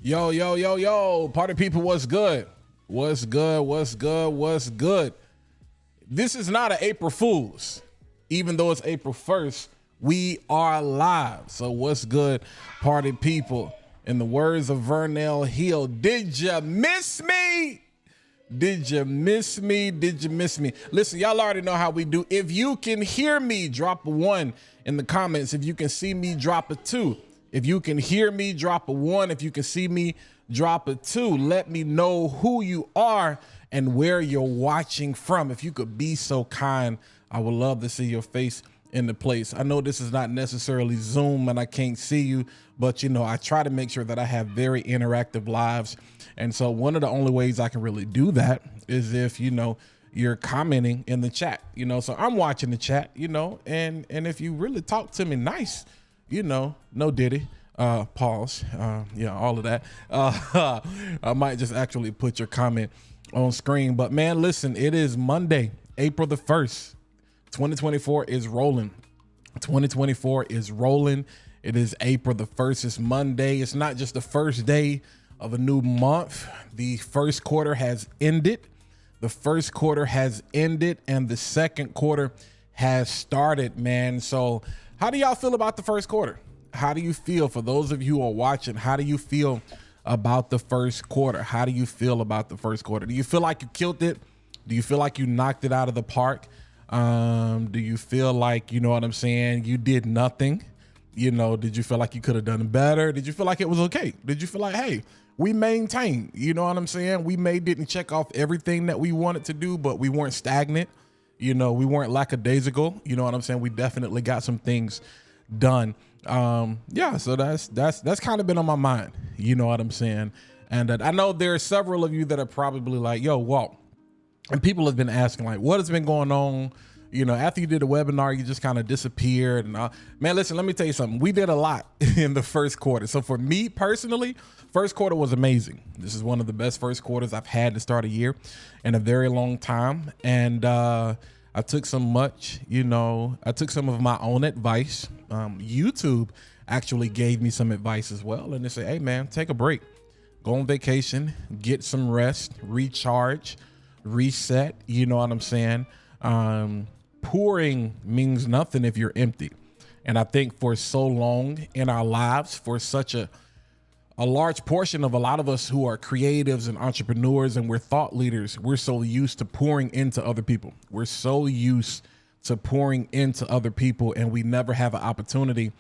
Yo, yo, yo, yo, party people, what's good? What's good? What's good? What's good? This is not an April Fool's. Even though it's April 1st, we are live. So what's good, party people? In the words of Vernell Hill, did you miss me? Did you miss me? Did you miss me? Listen, y'all already know how we do. If you can hear me, drop a 1 in the comments. If you can see me, drop a 2. If you can hear me, drop a 1. If you can see me, drop a 2. Let me know who you are and where you're watching from. If you could be so kind, I would love to see your face in the place. I know this is not necessarily Zoom and I can't see you, but you know, I try to make sure that I have very interactive lives. And so one of the only ways I can really do that is if, you know, you're commenting in the chat, you know, so I'm watching the chat, you know, and if you really talk to me nice, you know, no diddy, pause, yeah, all of that. I might just actually put your comment on screen, but man, listen, it is Monday, April the 1st, 2024 is rolling. 2024 is rolling. It is April the 1st. It's Monday. It's not just the first day of a new month. The first quarter has ended. The first quarter has ended and the second quarter has started, man. So how do y'all feel about the first quarter? How do you feel, for those of you who are watching, how do you feel about the first quarter? How do you feel about the first quarter? Do you feel like you killed it? Do you feel like you knocked it out of the park? Do you feel like, you know what I'm saying, you did nothing? You know, did you feel like you could have done better? Did you feel like it was okay? Did you feel like, hey, we maintained, you know what I'm saying? We didn't check off everything that we wanted to do, but we weren't stagnant. You know, we weren't lackadaisical. You know what I'm saying? We definitely got some things done. Yeah, so that's kind of been on my mind. You know what I'm saying? And I know there are several of you that are probably like, yo, Walt, and people have been asking like, what has been going on? You know, after you did a webinar, you just kind of disappeared. And man, listen, let me tell you something. We did a lot in the first quarter. So for me personally, first quarter was amazing. This is one of the best first quarters I've had to start a year in a very long time. And I took I took some of my own advice. YouTube actually gave me some advice as well. And they say, hey man, take a break, go on vacation, get some rest, recharge, reset. You know what I'm saying? Pouring means nothing if you're empty. And I think for so long in our lives, for such a large portion of a lot of us who are creatives and entrepreneurs and we're thought leaders, we're so used to pouring into other people. We're so used to pouring into other people, and we never have an opportunity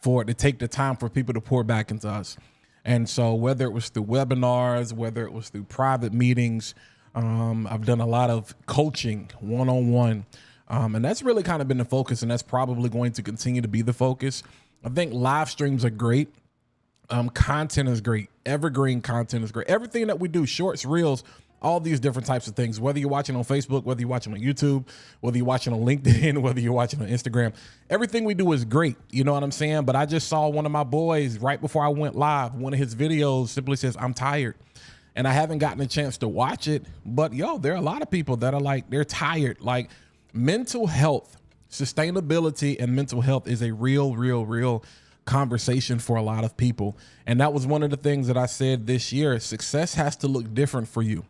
to take the time for people to pour back into us. And so whether it was through webinars, whether it was through private meetings, I've done a lot of coaching one-on-one, and that's really kind of been the focus, and that's probably going to continue to be the focus. I think live streams are great. Content is great. Evergreen content is great. Everything that we do, shorts, reels, all these different types of things, whether you're watching on Facebook, whether you're watching on YouTube, whether you're watching on LinkedIn, whether you're watching on Instagram, everything we do is great. You know what I'm saying? But I just saw one of my boys right before I went live. One of his videos simply says, I'm tired. And I haven't gotten a chance to watch it, but yo, there are a lot of people that are like, they're tired. Like mental health, sustainability and mental health is a real conversation for a lot of people. And that was one of the things that I said this year. Success has to look different for you.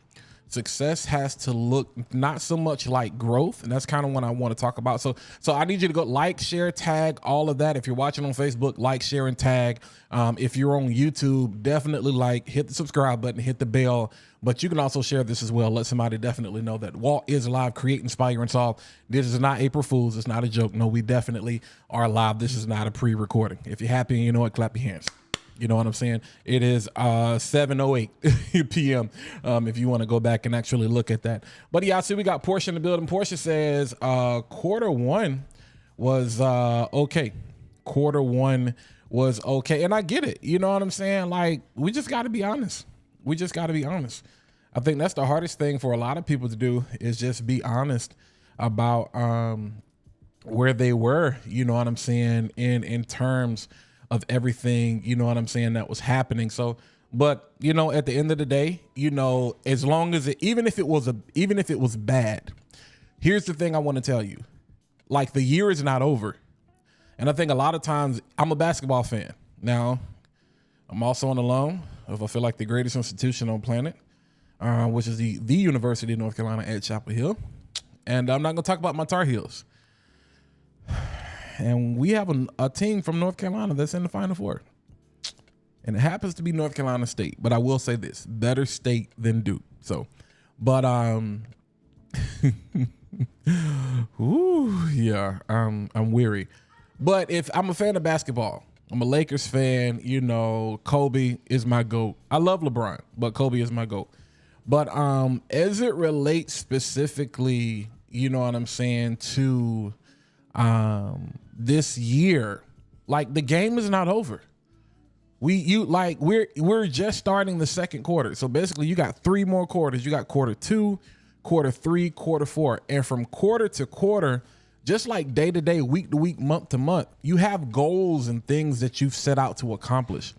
Success has to look not so much like growth. And that's kind of what I want to talk about. So I need you to go like, share, tag, all of that. If you're watching on Facebook, like, share, and tag. If you're on YouTube, definitely like, hit the subscribe button, hit the bell. But you can also share this as well. Let somebody definitely know that Walt is live, create, inspire, and solve. This is not April Fool's. It's not a joke. No, we definitely are live. This is not a pre-recording. If you're happy and you know it, clap your hands. You know what I'm saying? It is 7:08 p.m. If you want to go back and actually look at that. But yeah, I see we got Portia in the building. Portia says quarter one was okay. Quarter one was okay. And I get it. You know what I'm saying? Like, we just got to be honest. We just got to be honest. I think that's the hardest thing for a lot of people to do, is just be honest about where they were, you know what I'm saying, in terms of everything, you know what I'm saying, that was happening. So, but you know, at the end of the day, you know, as long as even if it was bad, here's the thing I want to tell you, like, the year is not over. And I think a lot of times, I'm a basketball fan. Now, I'm also on the loan of, I feel like, the greatest institution on planet, which is the University of North Carolina at Chapel Hill. And I'm not going to talk about my Tar Heels. And we have a team from North Carolina that's in the Final Four. And it happens to be North Carolina State. But I will say this, better state than Duke. So, but, ooh, yeah, I'm weary. But if I'm a fan of basketball, I'm a Lakers fan, you know, Kobe is my GOAT. I love LeBron, but Kobe is my GOAT. But as it relates specifically, you know what I'm saying, to this year, like, the game is not over. We're just starting the second quarter. So basically you got 3 more quarters. You got quarter 2, quarter 3, quarter 4. And from quarter to quarter, just like day to day, week to week, month to month, you have goals and things that you've set out to accomplish.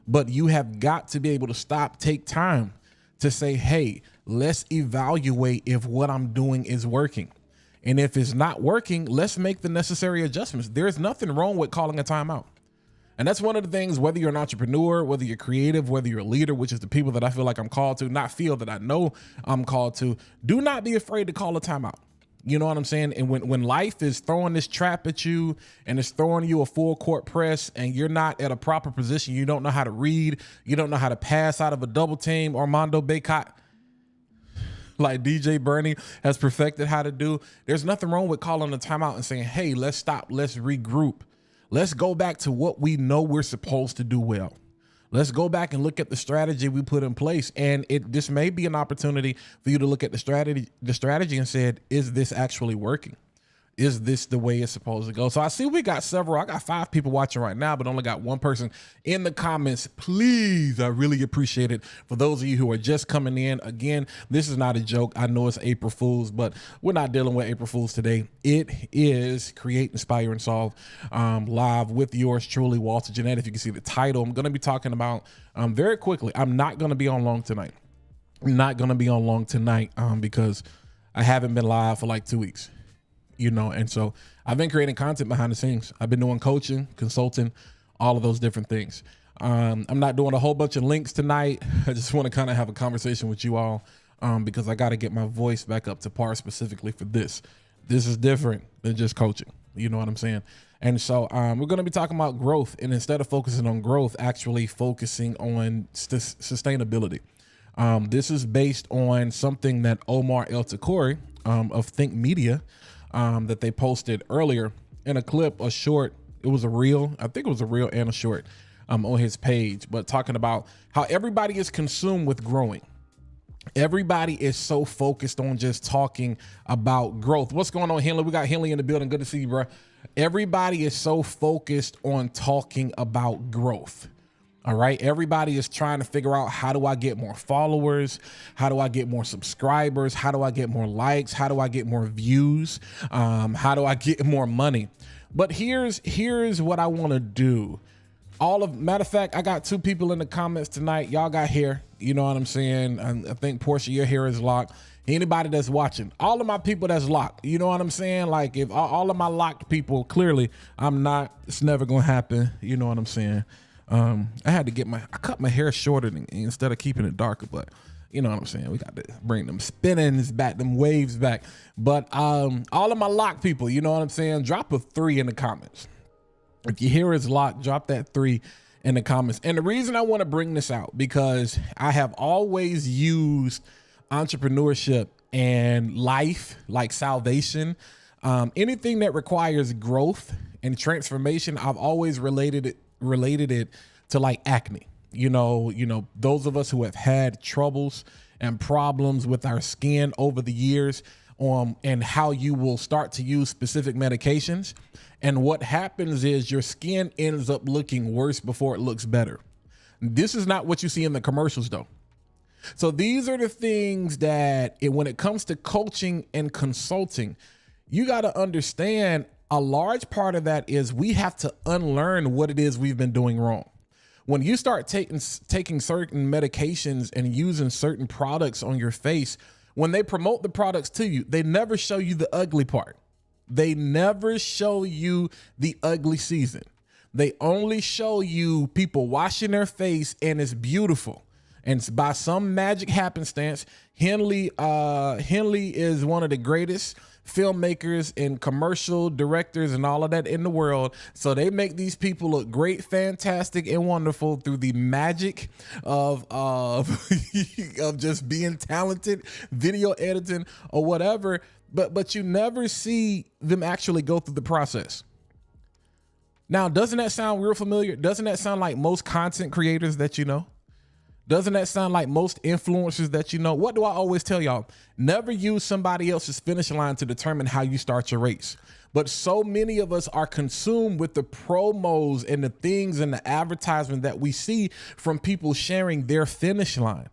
But you have got to be able to stop, take time to say, hey, let's evaluate if what I'm doing is working. And if it's not working, let's make the necessary adjustments. There's nothing wrong with calling a timeout. And that's one of the things, whether you're an entrepreneur, whether you're creative, whether you're a leader, which is the people that I feel like I'm called to, not feel that I know I'm called to, do not be afraid to call a timeout. You know what I'm saying? And when life is throwing this trap at you and it's throwing you a full court press and you're not at a proper position, you don't know how to read, you don't know how to pass out of a double team, Armando Baycott, like DJ Bernie has perfected how to do, there's nothing wrong with calling a timeout and saying, hey, let's stop, let's regroup. Let's go back to what we know we're supposed to do well. Let's go back and look at the strategy we put in place. And this may be an opportunity for you to look at the strategy and said, is this actually working? Is this the way it's supposed to go? So I see we got I got 5 people watching right now, but only got 1 person in the comments. Please, I really appreciate it. For those of you who are just coming in, again, this is not a joke. I know it's April Fool's, but we're not dealing with April Fool's today. It is Create, Inspire, and Solve live with yours truly, Walter Jeanette. If you can see the title, I'm going to be talking about very quickly. I'm not going to be on long tonight. Because I haven't been live for like 2 weeks. You know, and so I've been creating content behind the scenes. I've been doing coaching, consulting, all of those different things. I'm not doing a whole bunch of links tonight. I just want to kind of have a conversation with you all because I got to get my voice back up to par specifically for this. This is different than just coaching. You know what I'm saying? And so we're going to be talking about growth, and instead of focusing on growth, actually focusing on sustainability. This is based on something that Omar El Takori of Think Media that they posted earlier in a clip, a short. It was a reel. I think it was a reel and a short on his page, but talking about how everybody is consumed with growing. Everybody is so focused on just talking about growth. What's going on, Henley? We got Henley in the building. Good to see you, bro. Everybody is so focused on talking about growth. All right. Everybody is trying to figure out, how do I get more followers? How do I get more subscribers? How do I get more likes? How do I get more views? How do I get more money? But here's what I want to do. Matter of fact, I got 2 people in the comments tonight. Y'all got hair. You know what I'm saying? I think, Portia, your hair is locked. Anybody that's watching, all of my people that's locked, you know what I'm saying? Like, if all of my locked people, clearly I'm not, it's never going to happen. You know what I'm saying? I had to I cut my hair shorter instead of keeping it darker, but you know what I'm saying? We got to bring them spinnings back, them waves back. But all of my locked people, you know what I'm saying? Drop a 3 in the comments. If your hair is locked, drop that 3 in the comments. And the reason I want to bring this out, because I have always used entrepreneurship and life, like salvation, anything that requires growth and transformation, I've always related it to like acne. You know, those of us who have had troubles and problems with our skin over the years, and how you will start to use specific medications. And what happens is your skin ends up looking worse before it looks better. This is not what you see in the commercials, though. So these are the things that when it comes to coaching and consulting, you got to understand. A large part of that is we have to unlearn what it is we've been doing wrong. When you start taking certain medications and using certain products on your face, when they promote the products to you, they never show you the ugly part. They never show you the ugly season. They only show you people washing their face and it's beautiful. And by some magic happenstance, Henley is one of the greatest filmmakers and commercial directors and all of that in the world. So they make these people look great, fantastic, and wonderful through the magic of of just being talented, video editing or whatever. But you never see them actually go through the process. Now, doesn't that sound real familiar? Doesn't that sound like most content creators that you know? Doesn't that sound like most influencers that you know? What do I always tell y'all? Never use somebody else's finish line to determine how you start your race. But so many of us are consumed with the promos and the things and the advertisement that we see from people sharing their finish line.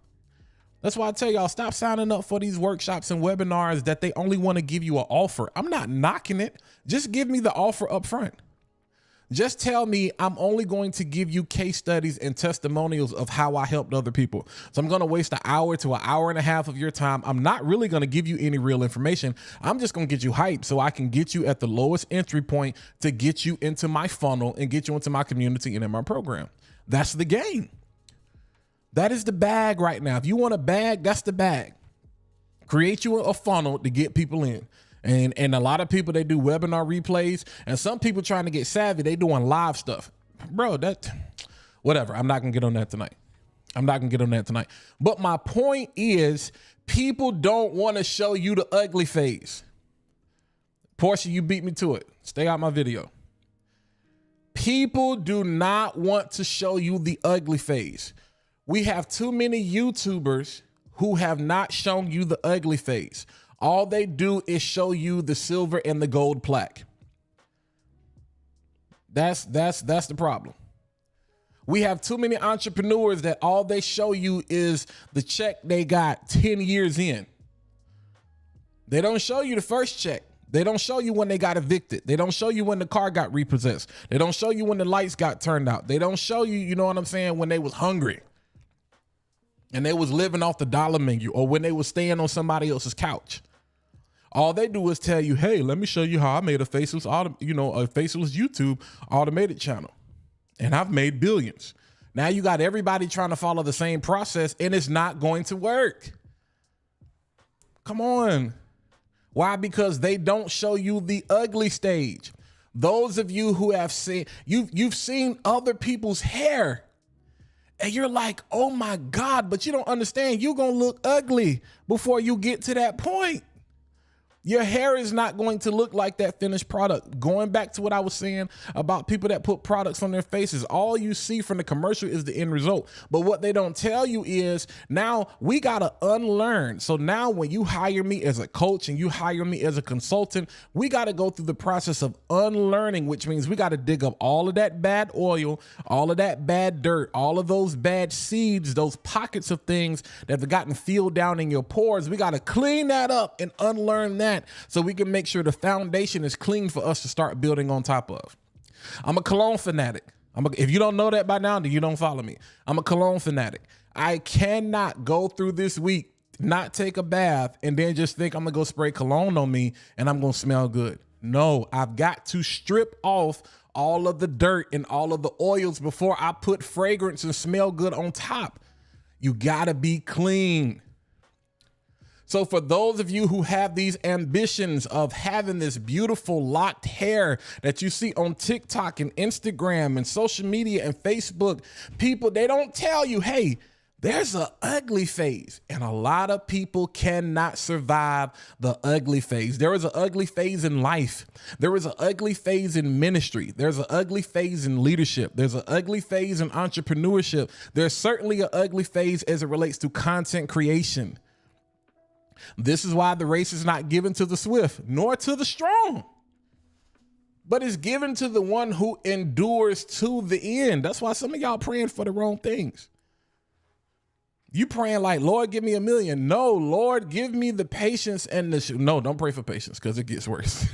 That's why I tell y'all, stop signing up for these workshops and webinars that they only want to give you an offer. I'm not knocking it. Just give me the offer up front. Just tell me I'm only going to give you case studies and testimonials of how I helped other people. So I'm going to waste an hour to an hour and a half of your time. I'm not really going to give you any real information. I'm just going to get you hyped so I can get you at the lowest entry point to get you into my funnel and get you into my community and in my program. That's the game. That is the bag right now. If you want a bag, that's the bag. Create you a funnel to get people in. And a lot of people, they do webinar replays, and some people trying to get savvy, they doing live stuff. Bro, whatever. I'm not going to get on that tonight. But my point is, people don't want to show you the ugly phase. Portia, you beat me to it. Stay out my video. People do not want to show you the ugly phase. We have too many YouTubers who have not shown you the ugly phase. All they do is show you the silver and the gold plaque. That's the problem. We have too many entrepreneurs that all they show you is the check they got 10 years in. They don't show you the first check. They don't show you when they got evicted. They don't show you when the car got repossessed. They don't show you when the lights got turned out. They don't show you, you know what I'm saying, when they was hungry and they was living off the dollar menu, or when they was staying on somebody else's couch. All they do is tell you, hey, let me show you how I made a faceless YouTube automated channel. And I've made billions. Now you got everybody trying to follow the same process, and it's not going to work. Come on. Why? Because they don't show you the ugly stage. Those of you who have seen, you've seen other people's hair, and you're like, oh my God, but you don't understand. You're going to look ugly before you get to that point. Your hair is not going to look like that finished product. Going back to what I was saying about people that put products on their faces, all you see from the commercial is the end result. But what they don't tell you is now we got to unlearn. So now when you hire me as a coach and you hire me as a consultant, we got to go through the process of unlearning, which means we got to dig up all of that bad oil, all of that bad dirt, all of those bad seeds, those pockets of things that have gotten filled down in your pores. We got to clean that up and unlearn that, so we can make sure the foundation is clean for us to start building on top of. I'm a cologne fanatic. If you don't know that by now, then you don't follow me. I'm a cologne fanatic. I cannot go through this week, not take a bath, and then just think I'm gonna go spray cologne on me and I'm gonna smell good. No, I've got to strip off all of the dirt and all of the oils before I put fragrance and smell good on top. You gotta be clean. So for those of you who have these ambitions of having this beautiful locked hair that you see on TikTok and Instagram and social media and Facebook, people, they don't tell you, hey, there's an ugly phase. And a lot of people cannot survive the ugly phase. There is an ugly phase in life. There is an ugly phase in ministry. There's an ugly phase in leadership. There's an ugly phase in entrepreneurship. There's certainly an ugly phase as it relates to content creation. This is why the race is not given to the swift, nor to the strong, but is given to the one who endures to the end. That's why some of y'all praying for the wrong things. You praying like, Lord, give me $1 million. No, Lord, give me the patience and the, no, don't pray for patience because it gets worse.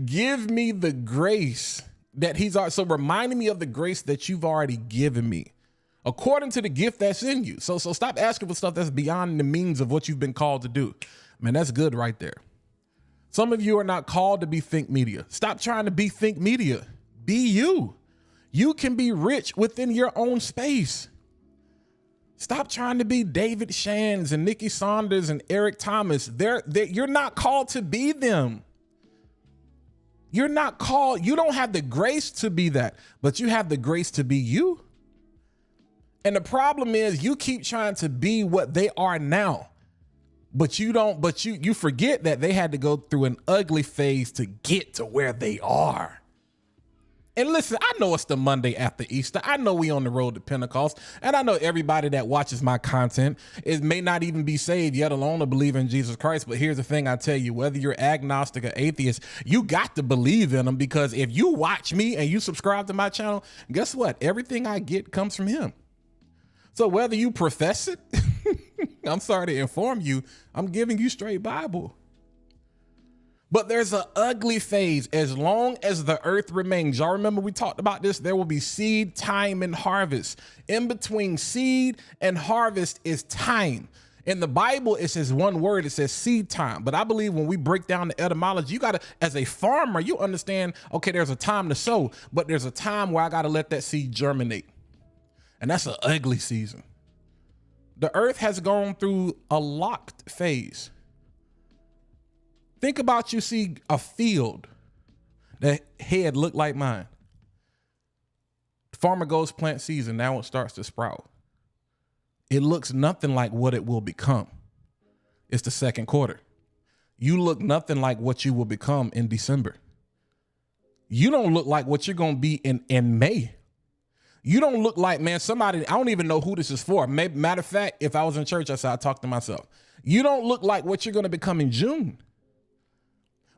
Give me the grace that he's already, so reminding me of the grace that you've already given me, according to the gift that's in you. So stop asking for stuff that's beyond the means of what you've been called to do. Man, that's good right there. Some of you are not called to be Think Media. Stop trying to be Think Media. Be you. You can be rich within your own space. Stop trying to be David Shands and Nikki Saunders and Eric Thomas. You're not called to be them. You're not called. You don't have the grace to be that, but you have the grace to be you. And the problem is you keep trying to be what they are now, but you forget that they had to go through an ugly phase to get to where they are. And listen, I know it's the Monday after Easter. I know we on the road to Pentecost. And I know everybody that watches my content may not even be saved, yet alone to believe in Jesus Christ. But here's the thing I tell you, whether you're agnostic or atheist, you got to believe in him, because if you watch me and you subscribe to my channel, guess what? Everything I get comes from him. So whether you profess it, I'm sorry to inform you, I'm giving you straight Bible. But there's an ugly phase as long as the earth remains. Y'all remember we talked about this? There will be seed, time, and harvest. In between seed and harvest is time. In the Bible, it says one word, it says seed time. But I believe when we break down the etymology, you got to, as a farmer, you understand, okay, there's a time to sow, but there's a time where I got to let that seed germinate. And that's an ugly season. The earth has gone through a locked phase. Think about, you see a field that head look like mine. Farmer goes plant seeds and now it starts to sprout. It looks nothing like what it will become. It's the second quarter. You look nothing like what you will become in December. You don't look like what you're going to be in May. You don't look like, man, somebody, I don't even know who this is for. Matter of fact, if I was in church, I said, I talk to myself. You don't look like what you're going to become in June.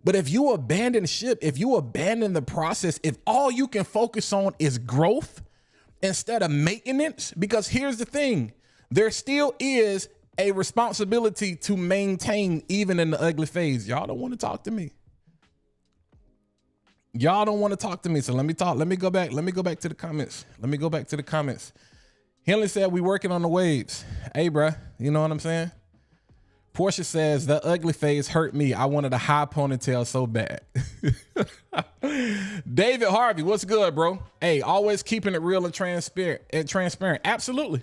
But if you abandon ship, if you abandon the process, if all you can focus on is growth instead of maintenance, because here's the thing, there still is a responsibility to maintain even in the ugly phase. Y'all don't want to talk to me. Y'all don't want to talk to me. So let me talk. Let me go back to the comments. Henley said, we working on the waves. Hey, bruh, you know what I'm saying? Portia says, the ugly phase hurt me. I wanted a high ponytail so bad. David Harvey, what's good, bro? Hey, always keeping it real and transparent. Absolutely.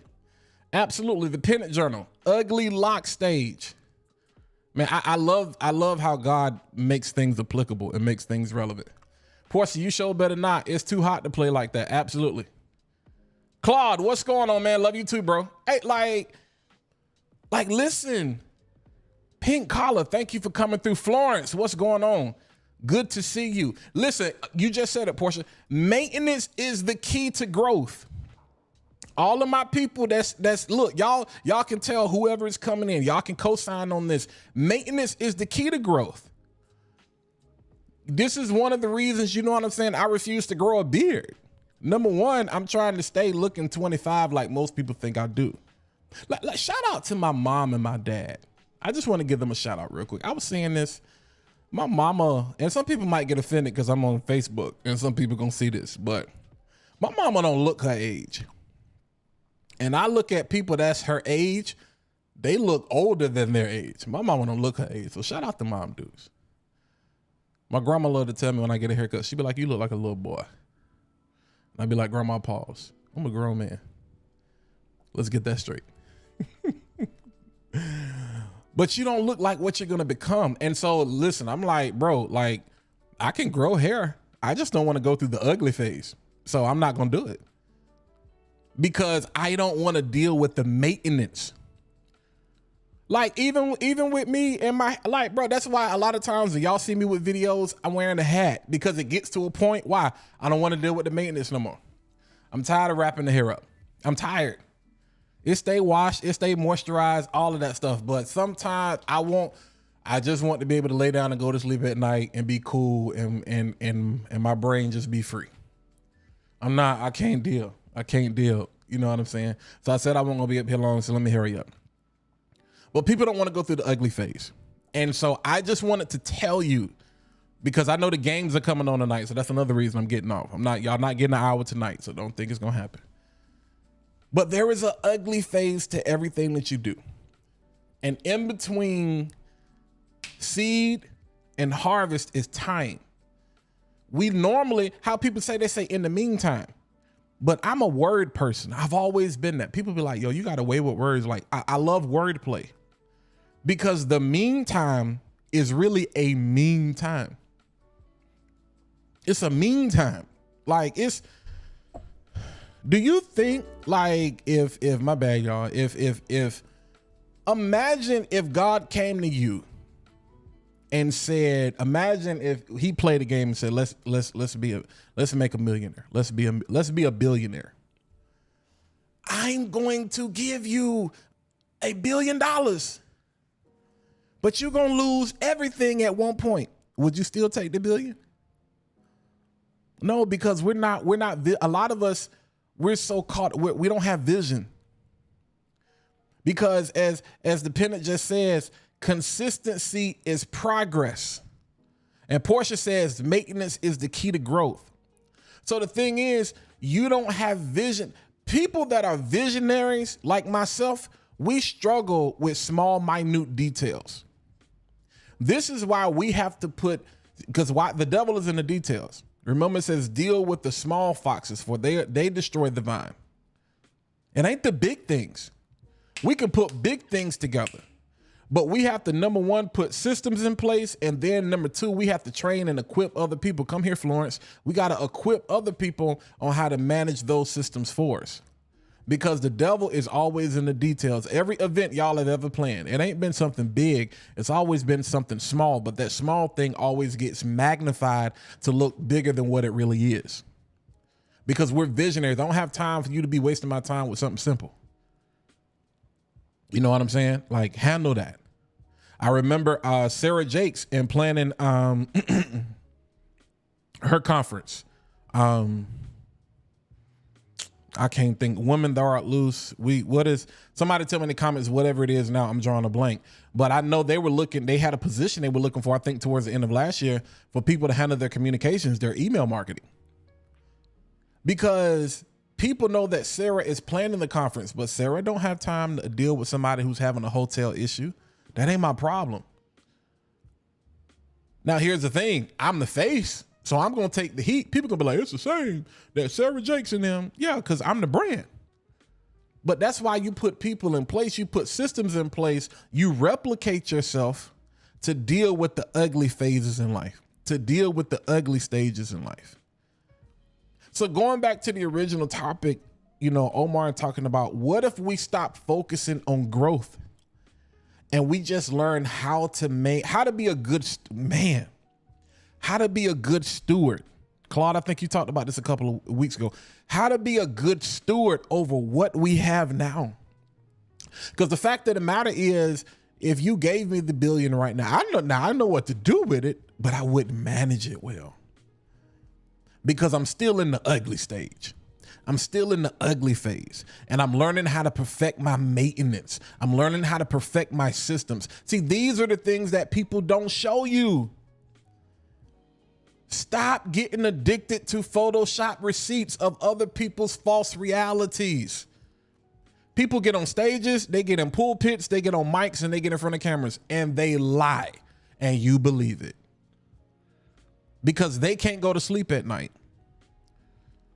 Absolutely. The Pennant Journal, ugly lock stage. Man, I love how God makes things applicable and makes things relevant. Portia, you sure better not. It's too hot to play like that. Absolutely. Claude, what's going on, man? Love you too, bro. Hey, like, listen. Pink Collar, thank you for coming through. Florence, what's going on? Good to see you. Listen, you just said it, Portia. Maintenance is the key to growth. All of my people that's look, y'all can tell whoever is coming in, y'all can co-sign on this. Maintenance is the key to growth. This is one of the reasons, you know what I'm saying, I refuse to grow a beard. Number one, I'm trying to stay looking 25 like most people think I do. Like, shout out to my mom and my dad. I just want to give them a shout out real quick. I was saying this, my mama, and some people might get offended because I'm on Facebook and some people gonna see this, but my mama don't look her age. And I look at people that's her age, they look older than their age. My mama don't look her age. So shout out to mom dudes. My grandma loved to tell me when I get a haircut, she'd be like, you look like a little boy. And I'd be like, grandma, pause. I'm a grown man. Let's get that straight. But you don't look like what you're going to become. And so listen, I'm like, bro, like I can grow hair. I just don't want to go through the ugly phase. So I'm not going to do it because I don't want to deal with the maintenance. Like even with me and my, like, bro, that's why a lot of times when y'all see me with videos, I'm wearing a hat because it gets to a point. Why? I don't want to deal with the maintenance no more. I'm tired of wrapping the hair up. I'm tired. It stay washed, it stay moisturized, all of that stuff. But sometimes I just want to be able to lay down and go to sleep at night and be cool and my brain just be free. I can't deal. You know what I'm saying? So I said I wasn't gonna be up here long, so let me hurry up. But people don't want to go through the ugly phase. And so I just wanted to tell you, because I know the games are coming on tonight, so that's another reason I'm getting off. Y'all not getting an hour tonight, so don't think it's gonna happen. But there is an ugly phase to everything that you do. And in between seed and harvest is time. We normally, how people say, they say in the meantime. But I'm a word person. I've always been that. People be like, yo, you got a way with words. Like, I love wordplay because the meantime is really a mean time. It's a mean time. Like, do you think, like, if my bad, y'all, if imagine if God came to you and said, imagine if he played a game and said, let's make a millionaire. Let's be a billionaire. I'm going to give you $1 billion, but you're going to lose everything at one point. Would you still take the billion? No, because we're not, a lot of us, we're so caught, we don't have vision. Because as the pennant just says, consistency is progress. And Portia says maintenance is the key to growth. So the thing is, you don't have vision. People that are visionaries like myself, we struggle with small, minute details. This is why we have to because the devil is in the details. Remember, it says, deal with the small foxes, for they destroy the vine. It ain't the big things. We can put big things together, but we have to, number one, put systems in place. And then number two, we have to train and equip other people. Come here, Florence. We got to equip other people on how to manage those systems for us, because the devil is always in the details. Every event y'all have ever planned, it ain't been something big. It's always been something small, but that small thing always gets magnified to look bigger than what it really is, because we're visionaries. I don't have time for you to be wasting my time with something simple. You know what I'm saying? Like, handle that. I remember Sarah Jakes and planning her conference. I can't think. Women Thou Art Loose. Somebody tell me in the comments, whatever it is now, I'm drawing a blank. But I know they had a position they were looking for, I think towards the end of last year, for people to handle their communications, their email marketing. Because people know that Sarah is planning the conference, but Sarah don't have time to deal with somebody who's having a hotel issue. That ain't my problem. Now, here's the thing. I'm the face. So I'm going to take the heat. People going to be like, it's the same that Sarah Jakes and them. Yeah, because I'm the brand. But that's why you put people in place. You put systems in place. You replicate yourself to deal with the ugly phases in life, to deal with the ugly stages in life. So going back to the original topic, Omar talking about, what if we stop focusing on growth and we just learn how to be a good man? How to be a good steward. Claude, I think you talked about this a couple of weeks ago. How to be a good steward over what we have now. Because the fact of the matter is, if you gave me the $1 billion right now, I know what to do with it, but I wouldn't manage it well. Because I'm still in the ugly stage. I'm still in the ugly phase, and I'm learning how to perfect my maintenance. I'm learning how to perfect my systems. See, these are the things that people don't show you. Stop getting addicted to Photoshop receipts of other people's false realities. People get on stages, they get in pulpits, they get on mics, and they get in front of cameras, and they lie, and you believe it. Because they can't go to sleep at night.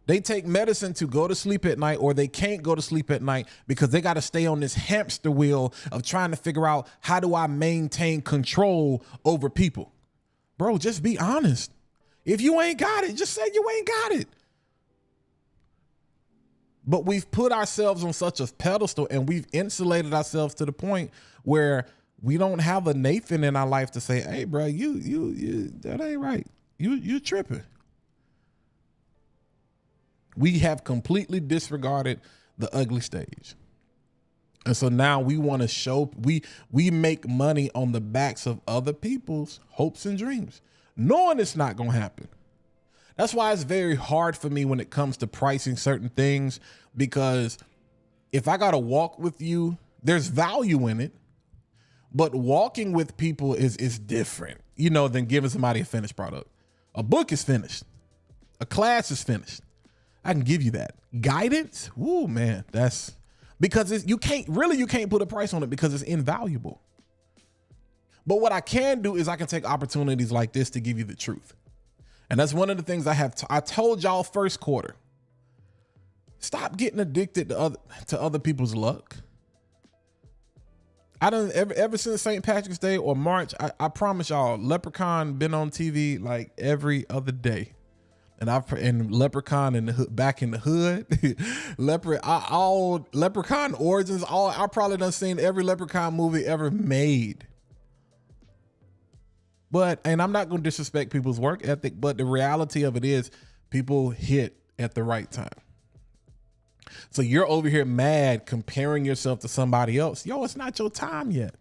They take medicine to go to sleep at night, or they can't go to sleep at night because they got to stay on this hamster wheel of trying to figure out, how do I maintain control over people? Bro, just be honest. If you ain't got it, just say you ain't got it. But we've put ourselves on such a pedestal, and we've insulated ourselves to the point where we don't have a Nathan in our life to say, hey, bro, you that ain't right. You tripping. We have completely disregarded the ugly stage. And so now we want to show, we make money on the backs of other people's hopes and dreams, knowing it's not going to happen. That's why it's very hard for me when it comes to pricing certain things, because if I got to walk with you, there's value in it, but walking with people is different, than giving somebody a finished product. A book is finished. A class is finished. I can give you that. Guidance, ooh, man, that's because you can't put a price on it because it's invaluable. But what I can do is I can take opportunities like this to give you the truth. And that's one of the things I told y'all first quarter. Stop getting addicted to other people's luck. I don't ever since St. Patrick's Day or March, I promise y'all, Leprechaun been on TV like every other day. And Leprechaun in the hood, back in the hood, all Leprechaun origins, I probably done seen every Leprechaun movie ever made. And I'm not going to disrespect people's work ethic, but the reality of it is people hit at the right time. So you're over here mad comparing yourself to somebody else. Yo, it's not your time yet.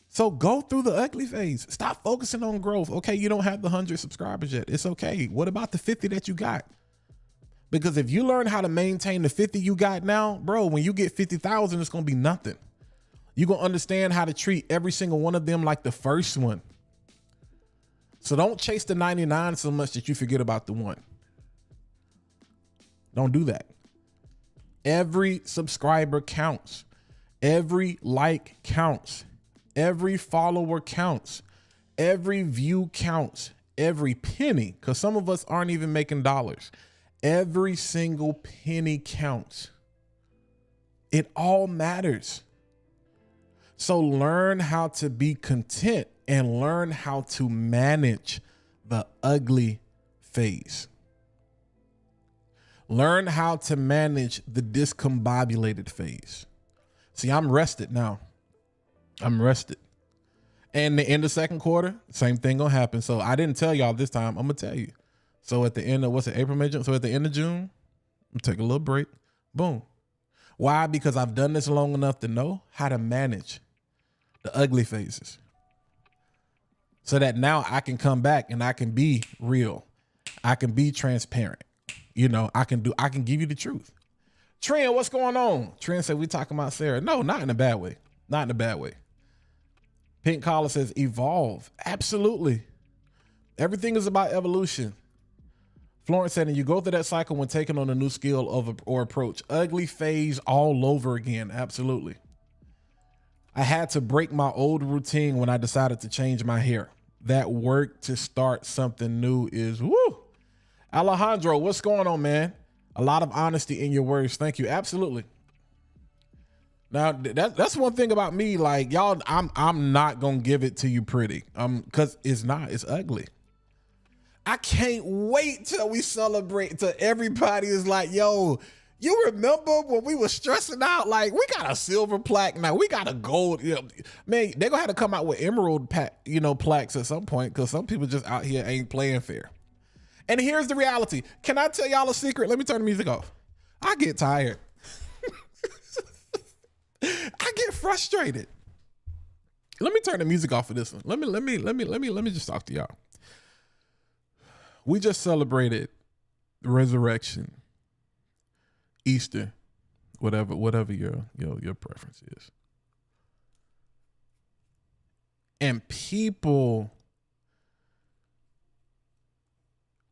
So go through the ugly phase. Stop focusing on growth. Okay, you don't have the 100 subscribers yet. It's okay. What about the 50 that you got? Because if you learn how to maintain the 50 you got now, bro, when you get 50,000, it's going to be nothing. You're going to understand how to treat every single one of them like the first one. So don't chase the 99 so much that you forget about the one. Don't do that. Every subscriber counts. Every like counts. Every follower counts. Every view counts. Every penny, because some of us aren't even making dollars. Every single penny counts. It all matters. So learn how to be content and learn how to manage the ugly phase. Learn how to manage the discombobulated phase. See, I'm rested now. I'm rested. And in the second quarter, same thing gonna happen. So I didn't tell y'all this time. I'm gonna tell you. So at the end of April, May, June. So at the end of June, I'm take a little break. Boom. Why? Because I've done this long enough to know how to manage the ugly phases. So that now I can come back and I can be real. I can be transparent. You know, I can give you the truth. Trent, what's going on? Trent said we talking about Sarah. No, not in a bad way. Not in a bad way. Pink Collar says evolve. Absolutely. Everything is about evolution. Florence said, and you go through that cycle when taking on a new skill or approach. Ugly phase all over again. Absolutely. I had to break my old routine when I decided to change my hair. That work to start something new is woo. Alejandro, what's going on, man? A lot of honesty in your words. Thank you. Absolutely. Now that's one thing about me. Like y'all, I'm not gonna give it to you pretty. Cause it's ugly. I can't wait till we celebrate. Till everybody is like, yo, you remember when we were stressing out? Like we got a silver plaque now. We got a gold. You know, man, they're gonna have to come out with emerald plaques at some point because some people just out here ain't playing fair. And here's the reality. Can I tell y'all a secret? Let me turn the music off. I get tired. I get frustrated. Let me turn the music off for this one. Let me just talk to y'all. We just celebrated the resurrection, Easter, whatever your preference is. And people,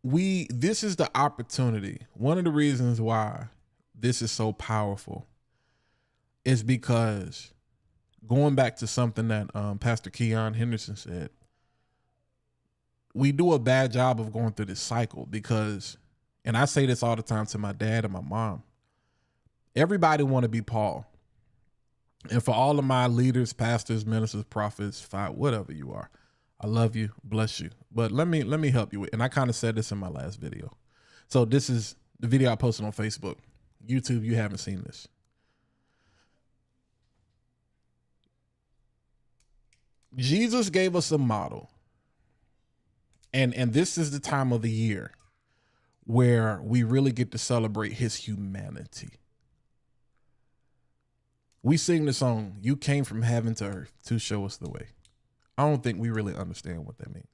this is the opportunity. One of the reasons why this is so powerful is because going back to something that Pastor Keon Henderson said, we do a bad job of going through this cycle because, and I say this all the time to my dad and my mom, everybody want to be Paul. And for all of my leaders, pastors, ministers, prophets, whatever you are, I love you, bless you. But let me help you with, and I kind of said this in my last video. So this is the video I posted on Facebook. YouTube, you haven't seen this. Jesus gave us a model. And this is the time of the year where we really get to celebrate his humanity. We sing the song, "You came from heaven to earth to show us the way." I don't think we really understand what that means.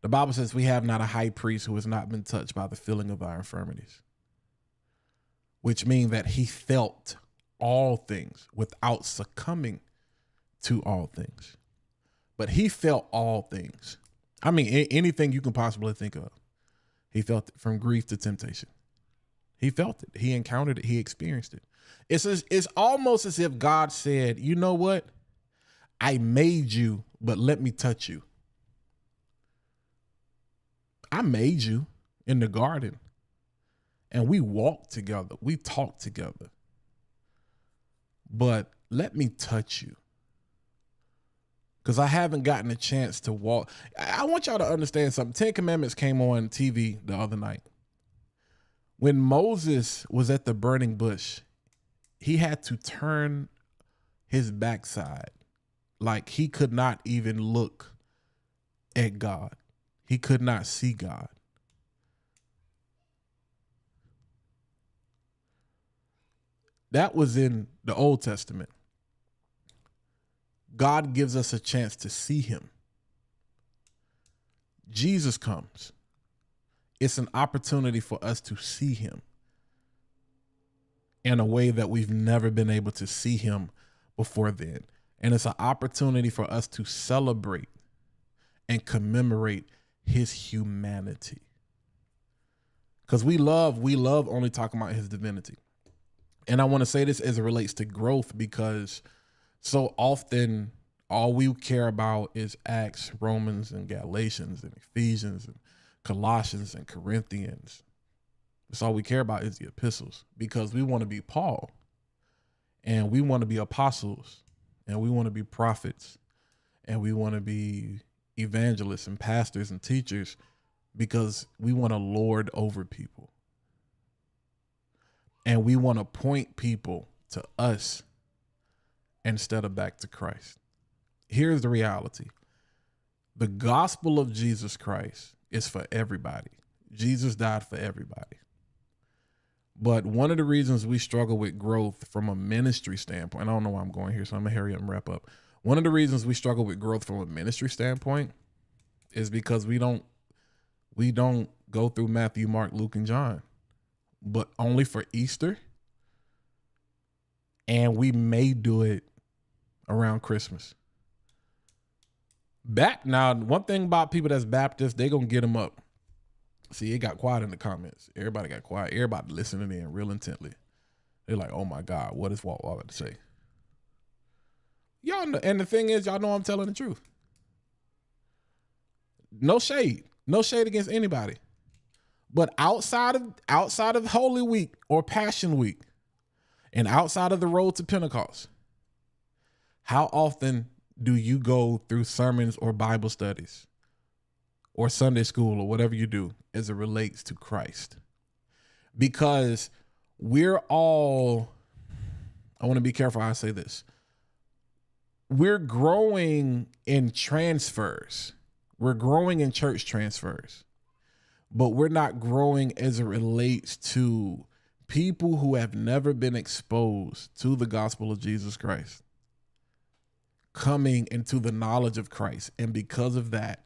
The Bible says we have not a high priest who has not been touched by the feeling of our infirmities, which means that he felt all things without succumbing to all things. But he felt all things. I mean, anything you can possibly think of. He felt it, from grief to temptation. He felt it. He encountered it. He experienced it. It's almost as if God said, you know what? I made you, but let me touch you. I made you in the garden, and we walk together, we talk together. But let me touch you, because I haven't gotten a chance to walk. I want y'all to understand something. 10 Commandments came on TV the other night. When Moses was at the burning bush, he had to turn his backside. Like, he could not even look at God. He could not see God. That was in the Old Testament. God gives us a chance to see him. Jesus comes. It's an opportunity for us to see him in a way that we've never been able to see him before then. And it's an opportunity for us to celebrate and commemorate his humanity. Because we love only talking about his divinity. And I want to say this as it relates to growth, because so often all we care about is Acts, Romans, and Galatians, and Ephesians, and Colossians, and Corinthians. That's all we care about is the epistles, because we want to be Paul, and we want to be apostles, and we want to be prophets, and we want to be evangelists and pastors and teachers, because we want to lord over people. And we want to point people to us instead of back to Christ. Here's the reality. The gospel of Jesus Christ is for everybody. Jesus died for everybody. But one of the reasons we struggle with growth from a ministry standpoint, I don't know why I'm going here, so I'm going to hurry up and wrap up. One of the reasons we struggle with growth from a ministry standpoint is because we don't go through Matthew, Mark, Luke, and John, but only for Easter. And we may do it around Christmas. Now, one thing about people that's Baptist, they gonna get them up. See, it got quiet in the comments. Everybody got quiet. Everybody listening in real intently. They're like, oh my God, what is Walt about to say? Y'all know, and the thing is, y'all know I'm telling the truth. No shade against anybody. But outside of Holy Week or Passion Week, and outside of the road to Pentecost, how often do you go through sermons or Bible studies or Sunday school or whatever you do as it relates to Christ? Because we're all, I want to be careful how I say this. We're growing in transfers. We're growing in church transfers, but we're not growing as it relates to people who have never been exposed to the gospel of Jesus Christ, coming into the knowledge of Christ. And because of that,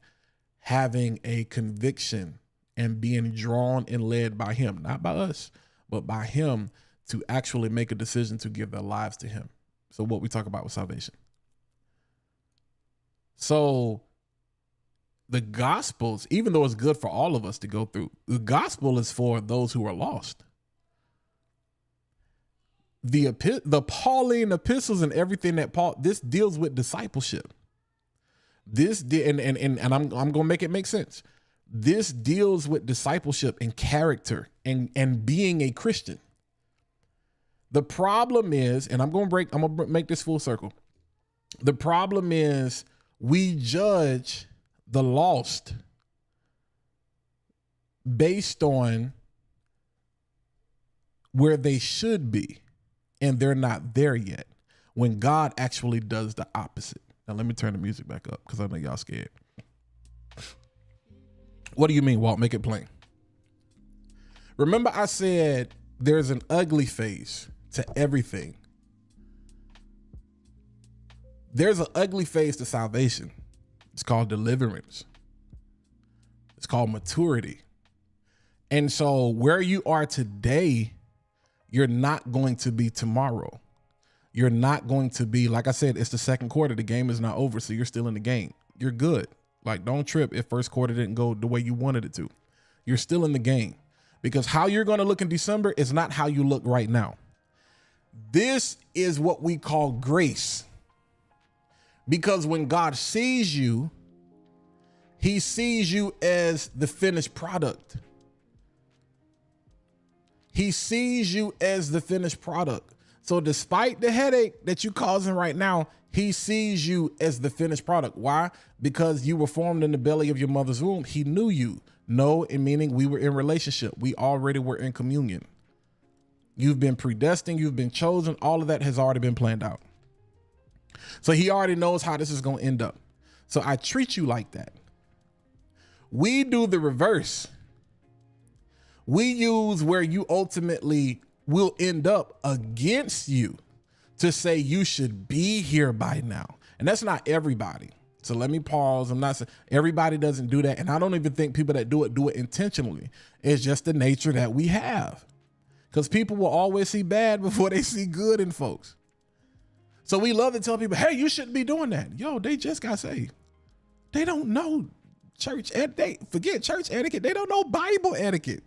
having a conviction and being drawn and led by him, not by us, but by him, to actually make a decision to give their lives to him. So what we talk about with salvation. So the Gospels, even though it's good for all of us to go through, the gospel is for those who are lost. The Pauline epistles and everything that this deals with discipleship. And I'm gonna make it make sense. This deals with discipleship and character and being a Christian. The problem is, and I'm gonna make this full circle. The problem is we judge the lost based on where they should be, and they're not there yet, when God actually does the opposite. Now let me turn the music back up, because I know y'all scared. What do you mean, Walt? Make it plain. Remember I said there's an ugly face to everything. There's an ugly face to salvation. It's called deliverance. It's called maturity. And so where you are today, you're not going to be tomorrow. You're not going to be, like I said, it's the second quarter. The game is not over, so you're still in the game. You're good. Like, don't trip if first quarter didn't go the way you wanted it to. You're still in the game, because how you're going to look in December is not how you look right now. This is what we call grace. Because when God sees you, he sees you as the finished product. He sees you as the finished product. So despite the headache that you're causing right now, he sees you as the finished product. Why? Because you were formed in the belly of your mother's womb. He knew you. No, in meaning we were in relationship. We already were in communion. You've been predestined. You've been chosen. All of that has already been planned out. So he already knows how this is going to end up. So I treat you like that. We do the reverse. We use where you ultimately will end up against you to say you should be here by now. And that's not everybody. So let me pause. I'm not saying everybody doesn't do that. And I don't even think people that do it intentionally. It's just the nature that we have. Because people will always see bad before they see good in folks. So we love to tell people, hey, you shouldn't be doing that. Yo, they just got saved. They don't know church etiquette. They forget church etiquette. They don't know Bible etiquette.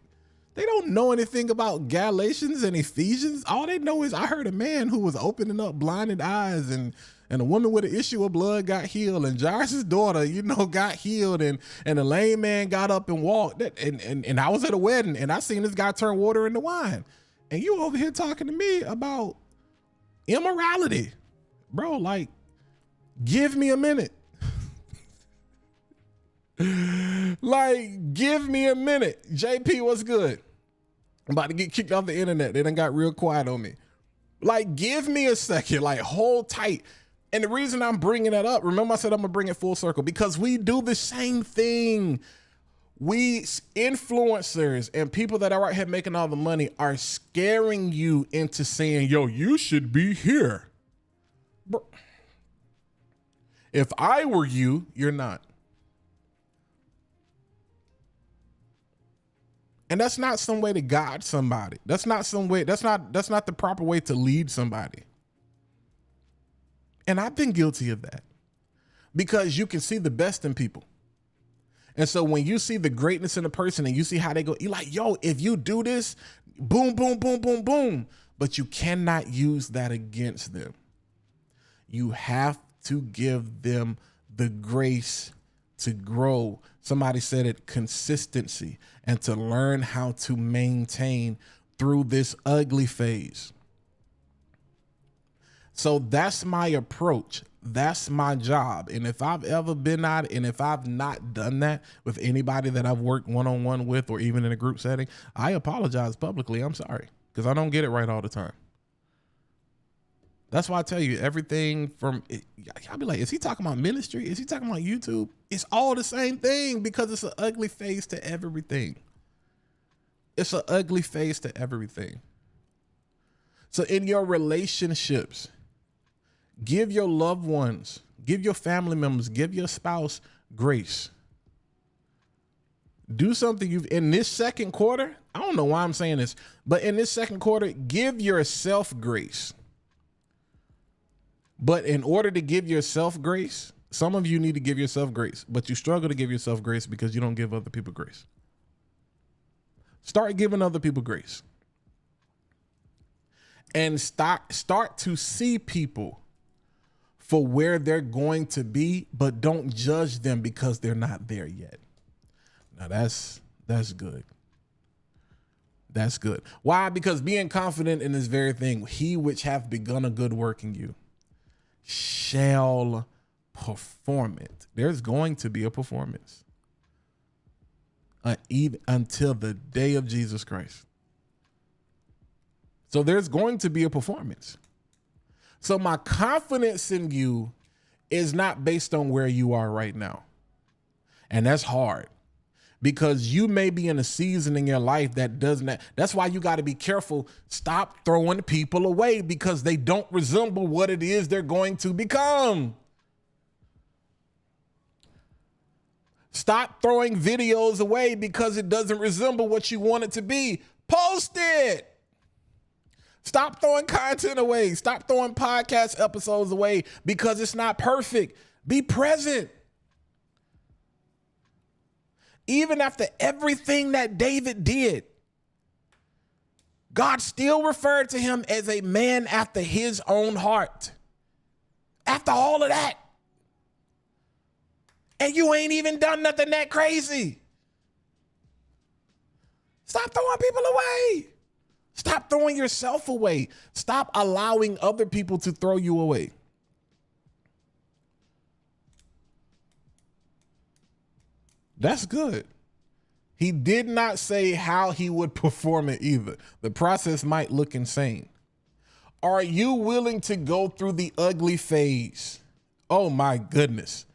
They don't know anything about Galatians and Ephesians. All they know is I heard a man who was opening up blinded eyes, and a woman with an issue of blood got healed, and Jairus' daughter, got healed, and a lame man got up and walked. And I was at a wedding and I seen this guy turn water into wine. And you over here talking to me about immorality. Bro, like, give me a minute. Like, give me a minute. JP, what's good? I'm about to get kicked off the internet. They done got real quiet on me. Like, give me a second. Like, hold tight. And the reason I'm bringing that up, remember I said I'm going to bring it full circle, because we do the same thing. We influencers and people that are out here making all the money are scaring you into saying, yo, you should be here. Bro, if I were you, you're not. And that's not some way to guide somebody. That's not some way. That's not the proper way to lead somebody. And I've been guilty of that, because you can see the best in people. And so when you see the greatness in a person and you see how they go, you're like, yo, if you do this, boom, boom, boom, boom, boom. But you cannot use that against them. You have to give them the grace to grow. Somebody said it, consistency, and to learn how to maintain through this ugly phase. So that's my approach. That's my job. And if I've ever been out, and if I've not done that with anybody that I've worked one-on-one with, or even in a group setting, I apologize publicly. I'm sorry, because I don't get it right all the time. That's why I tell you everything from, I'll be like, is he talking about ministry? Is he talking about YouTube? It's all the same thing, because it's an ugly face to everything. It's an ugly face to everything. So in your relationships, give your loved ones, give your family members, give your spouse grace. Do something in this second quarter. I don't know why I'm saying this, but in this second quarter, give yourself grace. But in order to give yourself grace, some of you need to give yourself grace, but you struggle to give yourself grace because you don't give other people grace. Start giving other people grace. And start to see people for where they're going to be, but don't judge them because they're not there yet. Now that's good. That's good. Why? Because being confident in this very thing, he which hath begun a good work in you shall perform it. There's going to be a performance even until the day of Jesus Christ. So there's going to be a performance. So my confidence in you is not based on where you are right now. And that's hard, because you may be in a season in your life that doesn't. That's why you got to be careful. Stop throwing people away because they don't resemble what it is they're going to become. Stop throwing videos away because it doesn't resemble what you want it to be. Post it. Stop throwing content away. Stop throwing podcast episodes away because it's not perfect. Be present. Even after everything that David did, God still referred to him as a man after his own heart. After all of that. And you ain't even done nothing that crazy. Stop throwing people away. Stop throwing yourself away. Stop allowing other people to throw you away. That's good. He did not say how he would perform it either. The process might look insane. Are you willing to go through the ugly phase? Oh my goodness.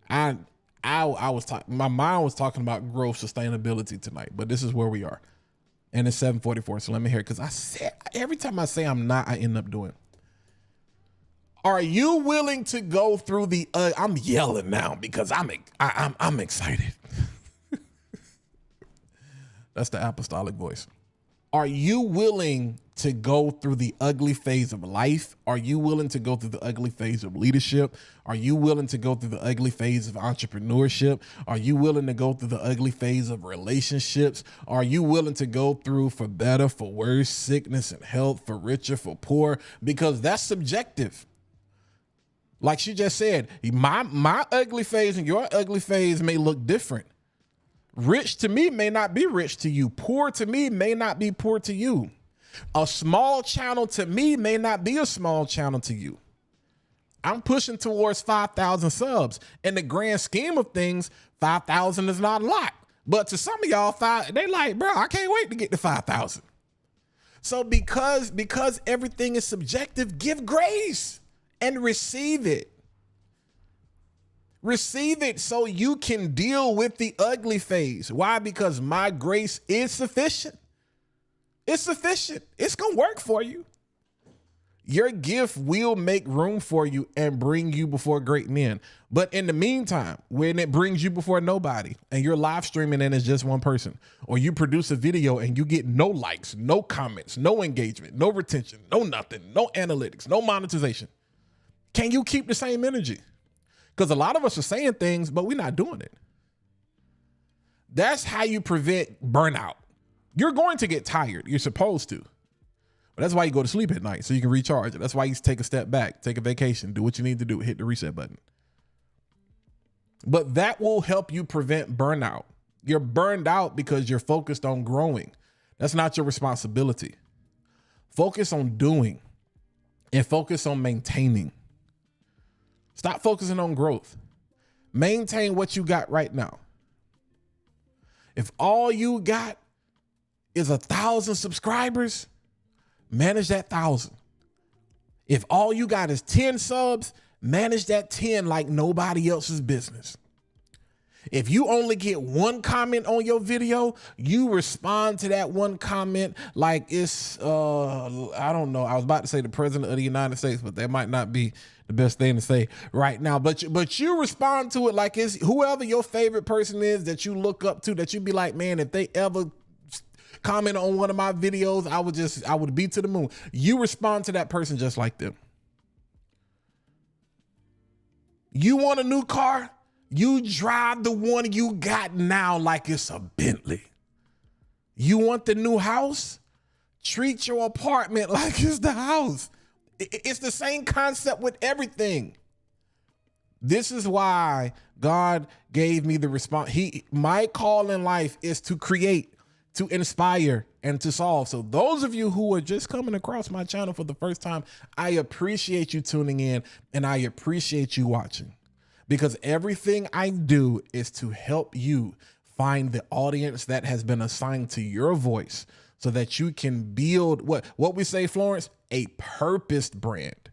I was talking, my mind was talking about growth sustainability tonight, but this is where we are. And it's 7:44. So let me hear it. Cause I said, every time I say I'm not, I end up doing. Are you willing to go through the, I'm yelling now because I'm excited. That's the apostolic voice. Are you willing to go through the ugly phase of life? Are you willing to go through the ugly phase of leadership? Are you willing to go through the ugly phase of entrepreneurship? Are you willing to go through the ugly phase of relationships? Are you willing to go through for better, for worse, sickness and health, for richer, for poor? Because that's subjective. Like she just said, my ugly phase and your ugly phase may look different. Rich to me may not be rich to you. Poor to me may not be poor to you. A small channel to me may not be a small channel to you. I'm pushing towards 5,000 subs. In the grand scheme of things, 5,000 is not a lot. But to some of y'all, they like, bro, I can't wait to get to 5,000. So because everything is subjective, give grace and receive it. Receive it so you can deal with the ugly phase. Why? Because my grace is sufficient. It's sufficient. It's going to work for you. Your gift will make room for you and bring you before great men. But in the meantime, when it brings you before nobody and you're live streaming and it's just one person, or you produce a video and you get no likes, no comments, no engagement, no retention, no nothing, no analytics, no monetization, can you keep the same energy? Because a lot of us are saying things, but we're not doing it. That's how you prevent burnout. You're going to get tired. You're supposed to. But that's why you go to sleep at night, so you can recharge. That's why you take a step back, take a vacation, do what you need to do, hit the reset button. But that will help you prevent burnout. You're burned out because you're focused on growing. That's not your responsibility. Focus on doing and focus on maintaining. Stop focusing on growth. Maintain what you got right now. If all you got is 1,000 subscribers, manage that 1,000. If all you got is 10 subs, manage that 10 like nobody else's business. If you only get one comment on your video, you respond to that one comment like it's, I don't know. I was about to say the president of the United States, but that might not be the best thing to say right now. But you respond to it like it's whoever your favorite person is that you look up to, that you be like, man, if they ever comment on one of my videos, I would be to the moon. You respond to that person just like them. You want a new car? You drive the one you got now like it's a Bentley. You want the new house? Treat your apartment like it's the house. It's the same concept with everything. This is why God gave me the response. My call in life is to create, to inspire, and to solve. So those of you who are just coming across my channel for the first time, I appreciate you tuning in and I appreciate you watching, because everything I do is to help you find the audience that has been assigned to your voice so that you can build what we say, Florence, a purposed brand.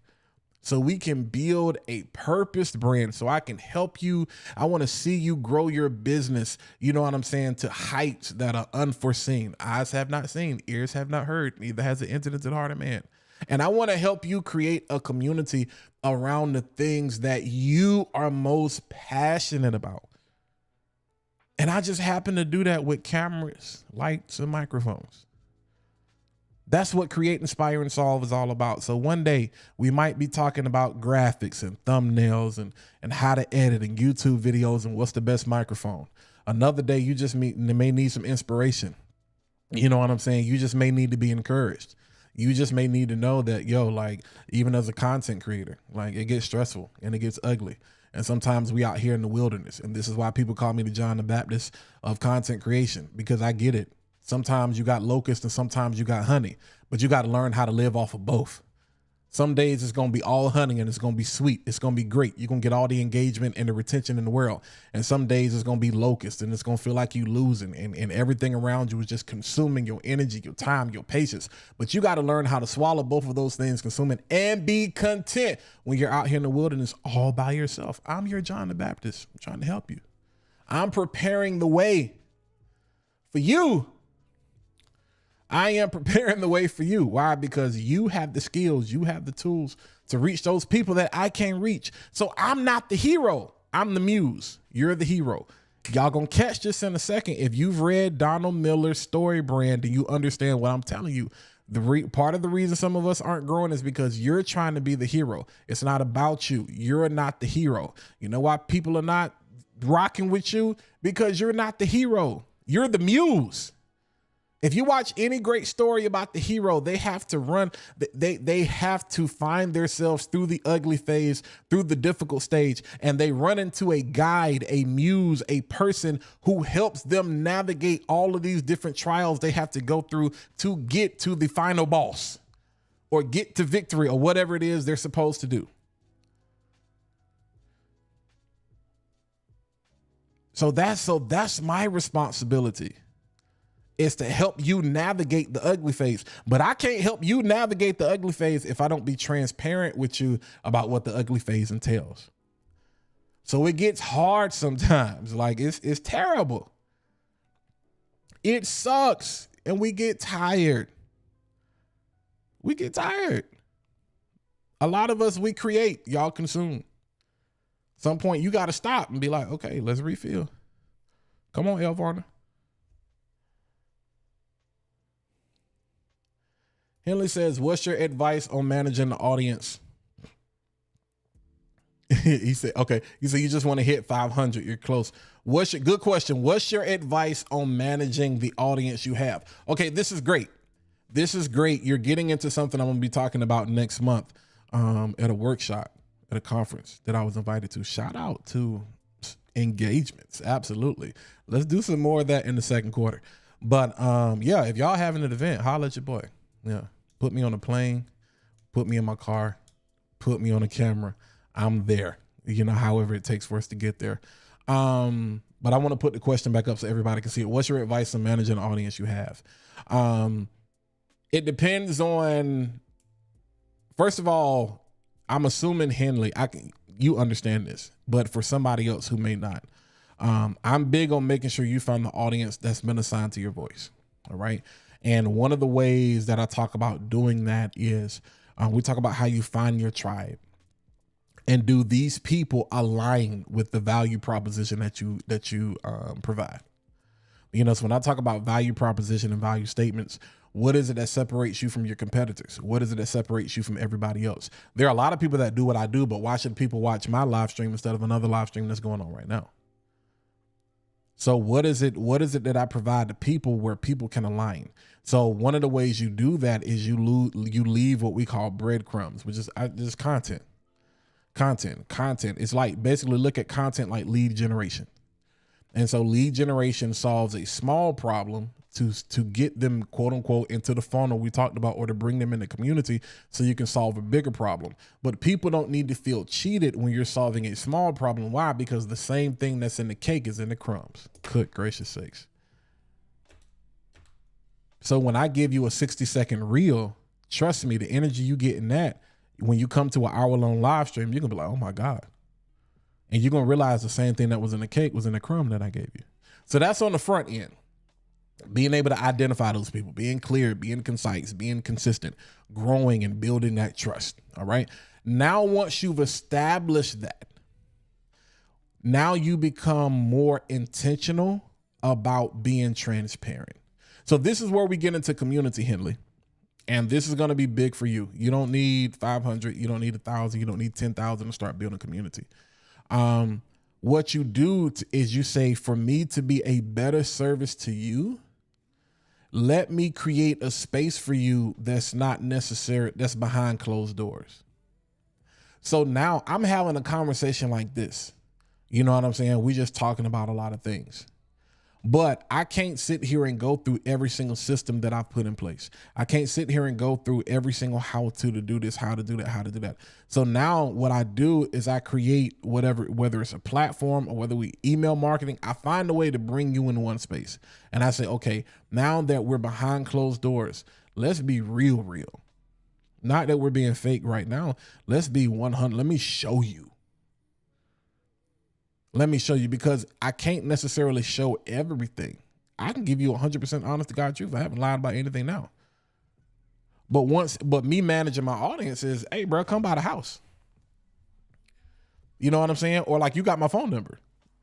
So we can build a purposed brand so I can help you. I want to see you grow your business, you know what I'm saying, to heights that are unforeseen. Eyes have not seen, ears have not heard, neither has it entered into the heart of man. And I want to help you create a community around the things that you are most passionate about. And I just happen to do that with cameras, lights, and microphones. That's what Create, Inspire, and Solve is all about. So one day we might be talking about graphics and thumbnails and how to edit and YouTube videos and what's the best microphone. Another day you just may need some inspiration. You know what I'm saying? You just may need to be encouraged. You just may need to know that, like, even as a content creator, like, it gets stressful and it gets ugly. And sometimes we out here in the wilderness. And this is why people call me the John the Baptist of content creation, because I get it. Sometimes you got locusts and sometimes you got honey, but you got to learn how to live off of both. Some days it's going to be all honey and it's going to be sweet. It's going to be great. You're going to get all the engagement and the retention in the world. And some days it's going to be locust and it's going to feel like you losing and everything around you is just consuming your energy, your time, your patience. But you got to learn how to swallow both of those things, consume it, and be content when you're out here in the wilderness all by yourself. I'm your John the Baptist. I'm trying to help you. I'm preparing the way for you. I am preparing the way for you. Why? Because you have the skills, you have the tools to reach those people that I can't reach. So I'm not the hero. I'm the muse. You're the hero. Y'all gonna catch this in a second. If you've read Donald Miller's Story Brand and you understand what I'm telling you, part of the reason some of us aren't growing is because you're trying to be the hero. It's not about you. You're not the hero. You know why people are not rocking with you? Because you're not the hero. You're the muse. If you watch any great story about the hero, they have to run. They have to find themselves through the ugly phase, through the difficult stage, and they run into a guide, a muse, a person who helps them navigate all of these different trials they have to go through to get to the final boss or get to victory or whatever it is they're supposed to do. So that's my responsibility. Is to help you navigate the ugly phase. But I can't help you navigate the ugly phase if I don't be transparent with you about what the ugly phase entails. So it gets hard sometimes. Like it's terrible. It sucks. And we get tired. We get tired. A lot of us, we create, y'all consume. Some point you got to stop and be like, okay, let's refill. Come on, El Varner. Henley says, what's your advice on managing the audience? He said, okay. He said, you just want to hit 500. You're close. Good question. What's your advice on managing the audience you have? Okay. This is great. This is great. You're getting into something I'm going to be talking about next month at a workshop, at a conference that I was invited to. Shout out to engagements. Absolutely. Let's do some more of that in the second quarter. But yeah, if y'all having an event, holla at your boy. Yeah. Put me on a plane, put me in my car, put me on a camera. I'm there, however it takes for us to get there. But I want to put the question back up so everybody can see it. What's your advice on managing the audience you have? It depends on, first of all, I'm assuming Henley, you understand this, but for somebody else who may not, I'm big on making sure you find the audience that's been assigned to your voice. All right. And one of the ways that I talk about doing that is we talk about how you find your tribe and do these people align with the value proposition that you provide. So when I talk about value proposition and value statements, what is it that separates you from your competitors? What is it that separates you from everybody else? There are a lot of people that do what I do, but why should people watch my live stream instead of another live stream that's going on right now? So what is it that I provide to people where people can align? So one of the ways you do that is you leave what we call breadcrumbs, which is just content. It's like, basically look at content like lead generation. And so lead generation solves a small problem to get them, quote unquote, into the funnel we talked about, or to bring them in the community so you can solve a bigger problem. But people don't need to feel cheated when you're solving a small problem. Why? Because the same thing that's in the cake is in the crumbs. Good gracious sakes. So when I give you a 60-second reel, trust me, the energy you get in that, when you come to an hour-long live stream, you're going to be like, oh my God. And you're going to realize the same thing that was in the cake was in the crumb that I gave you. So that's on the front end. Being able to identify those people, being clear, being concise, being consistent, growing and building that trust. All right. Now, once you've established that, now you become more intentional about being transparent. So this is where we get into community, Henley. And this is going to be big for you. You don't need 500. You don't need 1,000. You don't need 10,000 to start building community. What you do is you say, for me to be a better service to you, let me create a space for you that's not necessary, that's behind closed doors. So now I'm having a conversation like this. You know what I'm saying? We're just talking about a lot of things. But I can't sit here and go through every single system that I've put in place. I can't sit here and go through every single how to do this, how to do that, how to do that. So now what I do is I create whether it's a platform or whether we email marketing, I find a way to bring you in one space. And I say, okay, now that we're behind closed doors, let's be real. Not that we're being fake right now. Let's be 100. Let me show you. Let me show you, because I can't necessarily show everything. I can give you 100% honest to God truth. I haven't lied about anything now. But me managing my audience is, hey, bro, come by the house. You know what I'm saying? Or like, you got my phone number.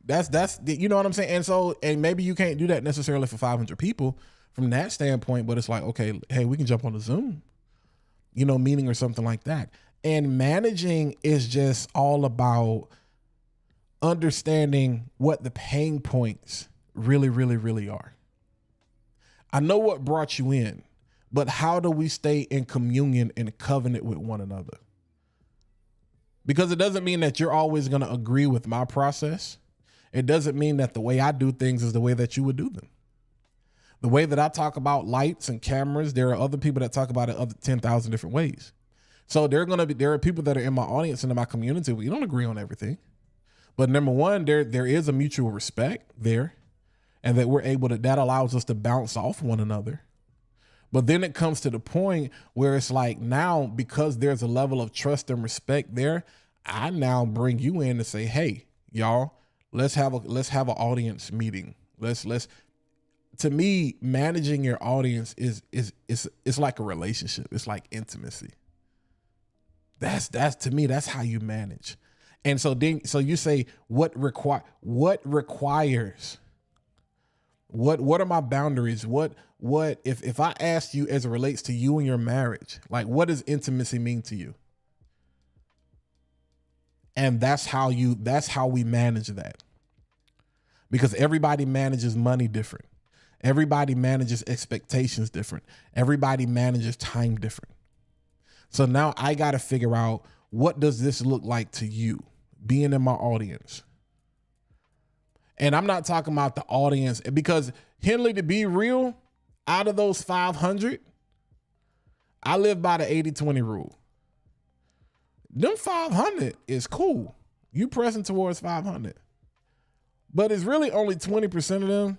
That's you know what I'm saying? And maybe you can't do that necessarily for 500 people from that standpoint, but it's like, okay, hey, we can jump on a Zoom, meeting or something like that. And managing is just all about understanding what the pain points really, really, really are. I know what brought you in, but how do we stay in communion and covenant with one another? Because it doesn't mean that you're always going to agree with my process. It doesn't mean that the way I do things is the way that you would do them. The way that I talk about lights and cameras, there are other people that talk about it other 10,000 different ways. So there are people that are in my audience and in my community. We don't agree on everything. But number one, there is a mutual respect there, and that we're able to, that allows us to bounce off one another. But then it comes to the point where it's like, now, because there's a level of trust and respect there, I now bring you in to say, hey, y'all, let's have an audience meeting. To me, managing your audience is like a relationship. It's like intimacy. That's to me, that's how you manage. And so you say, what requires, what are my boundaries? What if I asked you as it relates to you and your marriage, like, what does intimacy mean to you? And that's how we manage that. Because everybody manages money different. Everybody manages expectations different. Everybody manages time different. So now I got to figure out, what does this look like to you being in my audience? And I'm not talking about the audience, because Henley, to be real, out of those 500, I live by the 80-20 rule. Them 500 is cool. You pressing towards 500. But it's really only 20% of them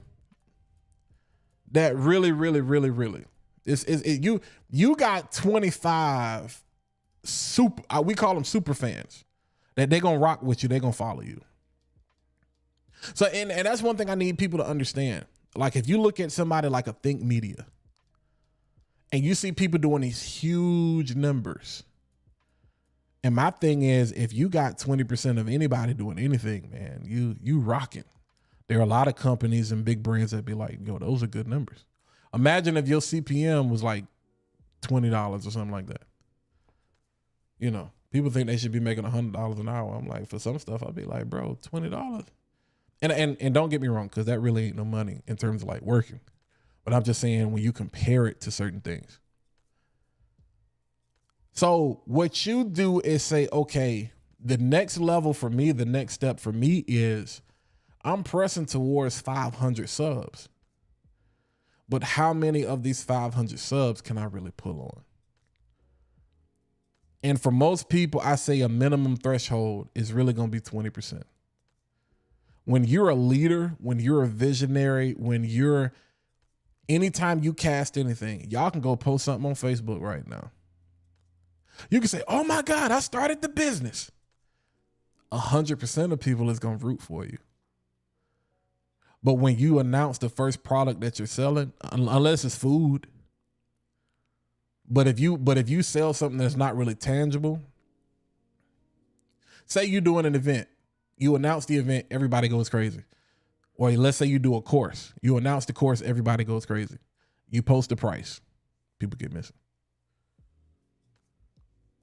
that really, really, really, really. You got 25 we call them super fans, that they're going to rock with you. They're going to follow you. So, and that's one thing I need people to understand. Like, if you look at somebody like a Think Media and you see people doing these huge numbers, and my thing is, if you got 20% of anybody doing anything, man, you rocking. There are a lot of companies and big brands that be like, yo, those are good numbers. Imagine if your CPM was like $20 or something like that. People think they should be making $100 an hour. I'm like, for some stuff, I'd be like, bro, $20. And don't get me wrong, because that really ain't no money in terms of like working. But I'm just saying, when you compare it to certain things. So what you do is say, okay, the next level for me, the next step for me is, I'm pressing towards 500 subs. But how many of these 500 subs can I really pull on? And for most people, I say a minimum threshold is really going to be 20%. When you're a leader, when you're a visionary, anytime you cast anything, y'all can go post something on Facebook right now. You can say, oh my God, I started the business. 100% of people is going to root for you. But when you announce the first product that you're selling, unless it's food, but if you sell something that's not really tangible, say you're doing an event, you announce the event, everybody goes crazy. Or let's say you do a course, you announce the course, everybody goes crazy. You post the price, people get missing.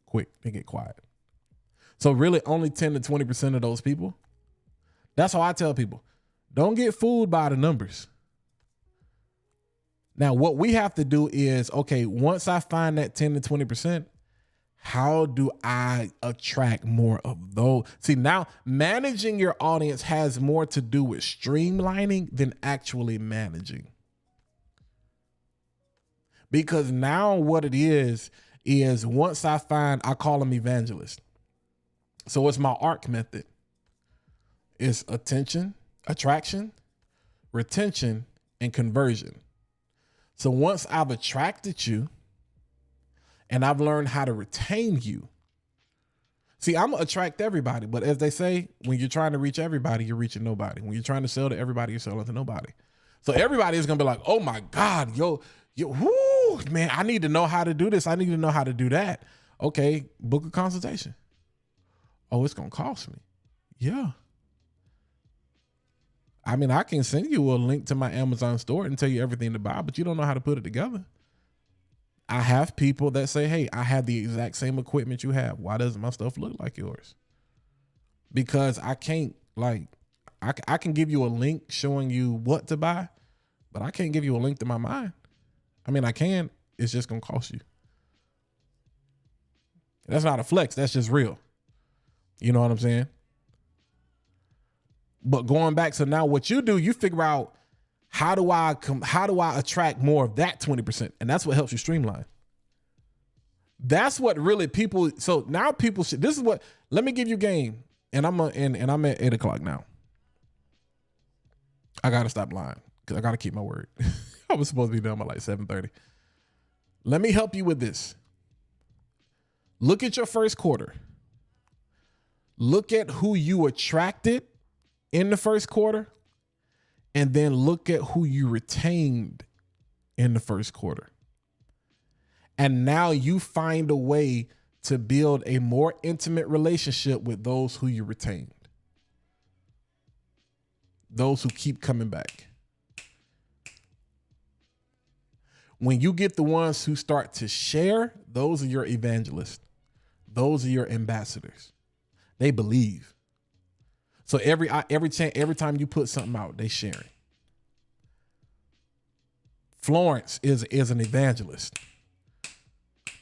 Quick, they get quiet. So really only 10 to 20% of those people. That's how I tell people, don't get fooled by the numbers. Now, what we have to do is, okay, once I find that 10 to 20%, How do I attract more of those? See, now managing your audience has more to do with streamlining than actually managing. Because now what it is once I call them evangelists. So it's my ARC method. It's attention, attraction, retention, and conversion. So once I've attracted you and I've learned how to retain you, see, I'm gonna attract everybody, but as they say, when you're trying to reach everybody, you're reaching nobody. When you're trying to sell to everybody, you're selling to nobody. So everybody is gonna be like, oh my God, whoo, man, I need to know how to do this. I need to know how to do that. Okay, book a consultation. Oh, it's gonna cost me. Yeah. I mean, I can send you a link to my Amazon store and tell you everything to buy, but you don't know how to put it together. I have people that say, hey, I have the exact same equipment you have. Why doesn't my stuff look like yours? Because I can't, I can give you a link showing you what to buy, but I can't give you a link to my mind. I mean, I can, it's just going to cost you. That's not a flex. That's just real. You know what I'm saying? But going back, so now what you do, you figure out how do I attract more of that 20%? And that's what helps you streamline. That's what really people, so now people should, this is what, let me give you game. And I'm at 8:00 now. I got to stop lying because I got to keep my word. I was supposed to be done by like 7:30. Let me help you with this. Look at your first quarter. Look at who you attracted in the first quarter, and then look at who you retained in the first quarter. And now you find a way to build a more intimate relationship with those who you retained. Those who keep coming back. When you get the ones who start to share, those are your evangelists. Those are your ambassadors. They believe. So every time you put something out, they share it. Florence is an evangelist.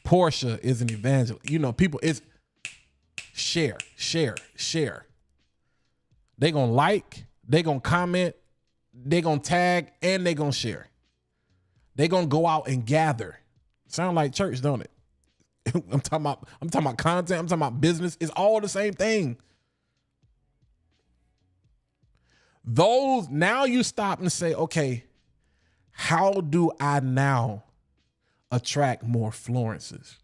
Portia is an evangelist. You know, people is share. They gonna like, they gonna comment, they gonna tag, and they gonna share. They gonna go out and gather. Sound like church, don't it? I'm talking about content. I'm talking about business. It's all the same thing. Those, now you stop and say, okay, how do I now attract more Florences?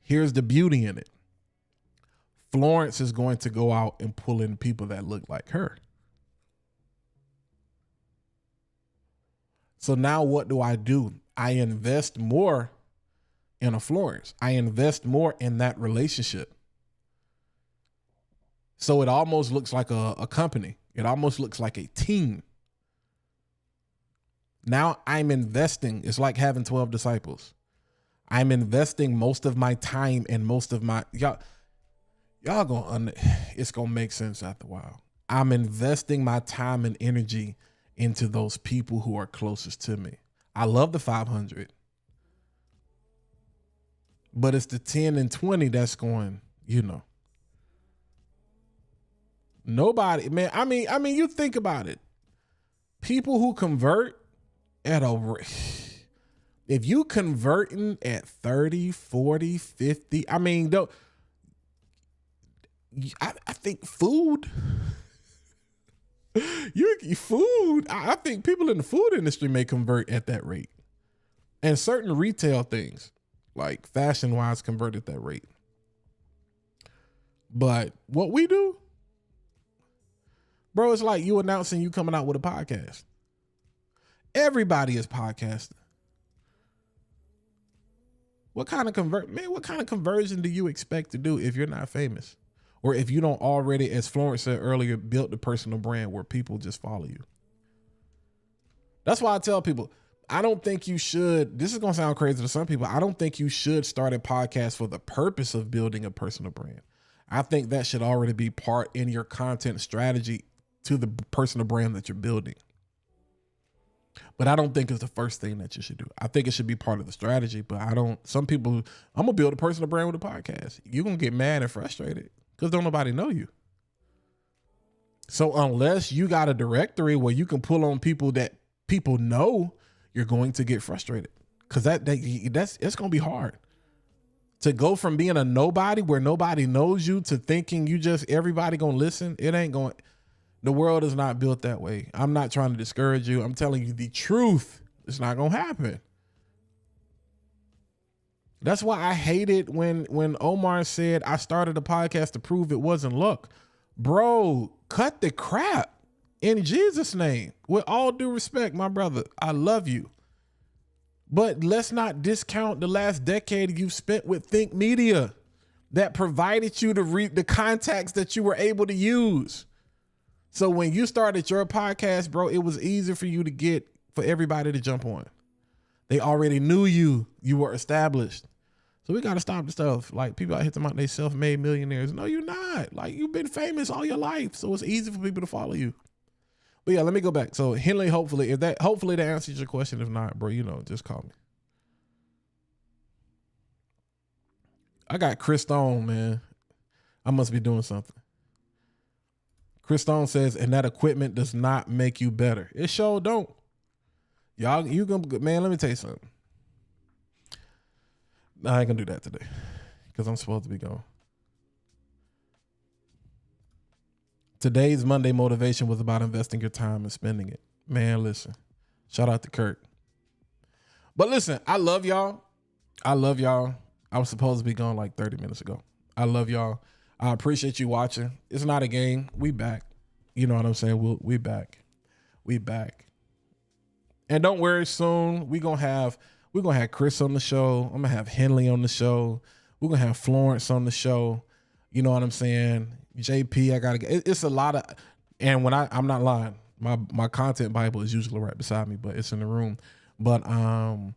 Here's the beauty in it. Florence is going to go out and pull in people that look like her. So now what do? I invest more in a Florence. I invest more in that relationship. So it almost looks like a company. It almost looks like a team. Now I'm investing. It's like having 12 disciples. I'm investing most of my time and most of my, y'all gonna, it's gonna make sense after a while. I'm investing my time and energy into those people who are closest to me. I love the 500, but it's the 10 and 20 that's going, you know. Nobody, man, I mean, you think about it. People who convert at if you converting at 30, 40, 50, I mean, I think food, I think people in the food industry may convert at that rate. And certain retail things, like fashion-wise, convert at that rate. But what we do, bro, it's like you announcing you coming out with a podcast. Everybody is podcasting. What kind of conversion do you expect to do if you're not famous? Or if you don't already, as Florence said earlier, build the personal brand where people just follow you? That's why I tell people, I don't think you should, this is going to sound crazy to some people, I don't think you should start a podcast for the purpose of building a personal brand. I think that should already be part in your content strategy to the personal brand that you're building. But I don't think it's the first thing that you should do. I think it should be part of the strategy, but some people, I'm going to build a personal brand with a podcast. You're going to get mad and frustrated because don't nobody know you. So unless you got a directory where you can pull on people that people know, you're going to get frustrated because it's going to be hard to go from being a nobody where nobody knows you to thinking everybody going to listen. It ain't going. The world is not built that way. I'm not trying to discourage you. I'm telling you the truth. It's not going to happen. That's why I hated when Omar said I started a podcast to prove it wasn't luck. Bro, cut the crap in Jesus' name. With all due respect, my brother, I love you. But let's not discount the last decade you've spent with Think Media that provided you the contacts that you were able to use. So when you started your podcast, bro, it was easy for you for everybody to jump on. They already knew you. You were established. So we got to stop the stuff. Like people out here talking about they self-made millionaires. No, you're not. Like you've been famous all your life. So it's easy for people to follow you. But yeah, let me go back. So Henley, hopefully that answers your question. If not, bro, just call me. I got Chris Stone, man. I must be doing something. Chris Stone says, and that equipment does not make you better. It sure don't. Y'all, man, let me tell you something. I ain't gonna do that today because I'm supposed to be gone. Today's Monday motivation was about investing your time and spending it. Man, listen, shout out to Kurt. But listen, I love y'all. I was supposed to be gone like 30 minutes ago. I love y'all. I appreciate you watching. It's not a game. We back. You know what I'm saying? We back. We back. And don't worry, soon we're gonna have Chris on the show. I'm gonna have Henley on the show. We're gonna have Florence on the show. You know what I'm saying? JP, it's a lot of, and when I'm not lying, my content Bible is usually right beside me, but it's in the room. But I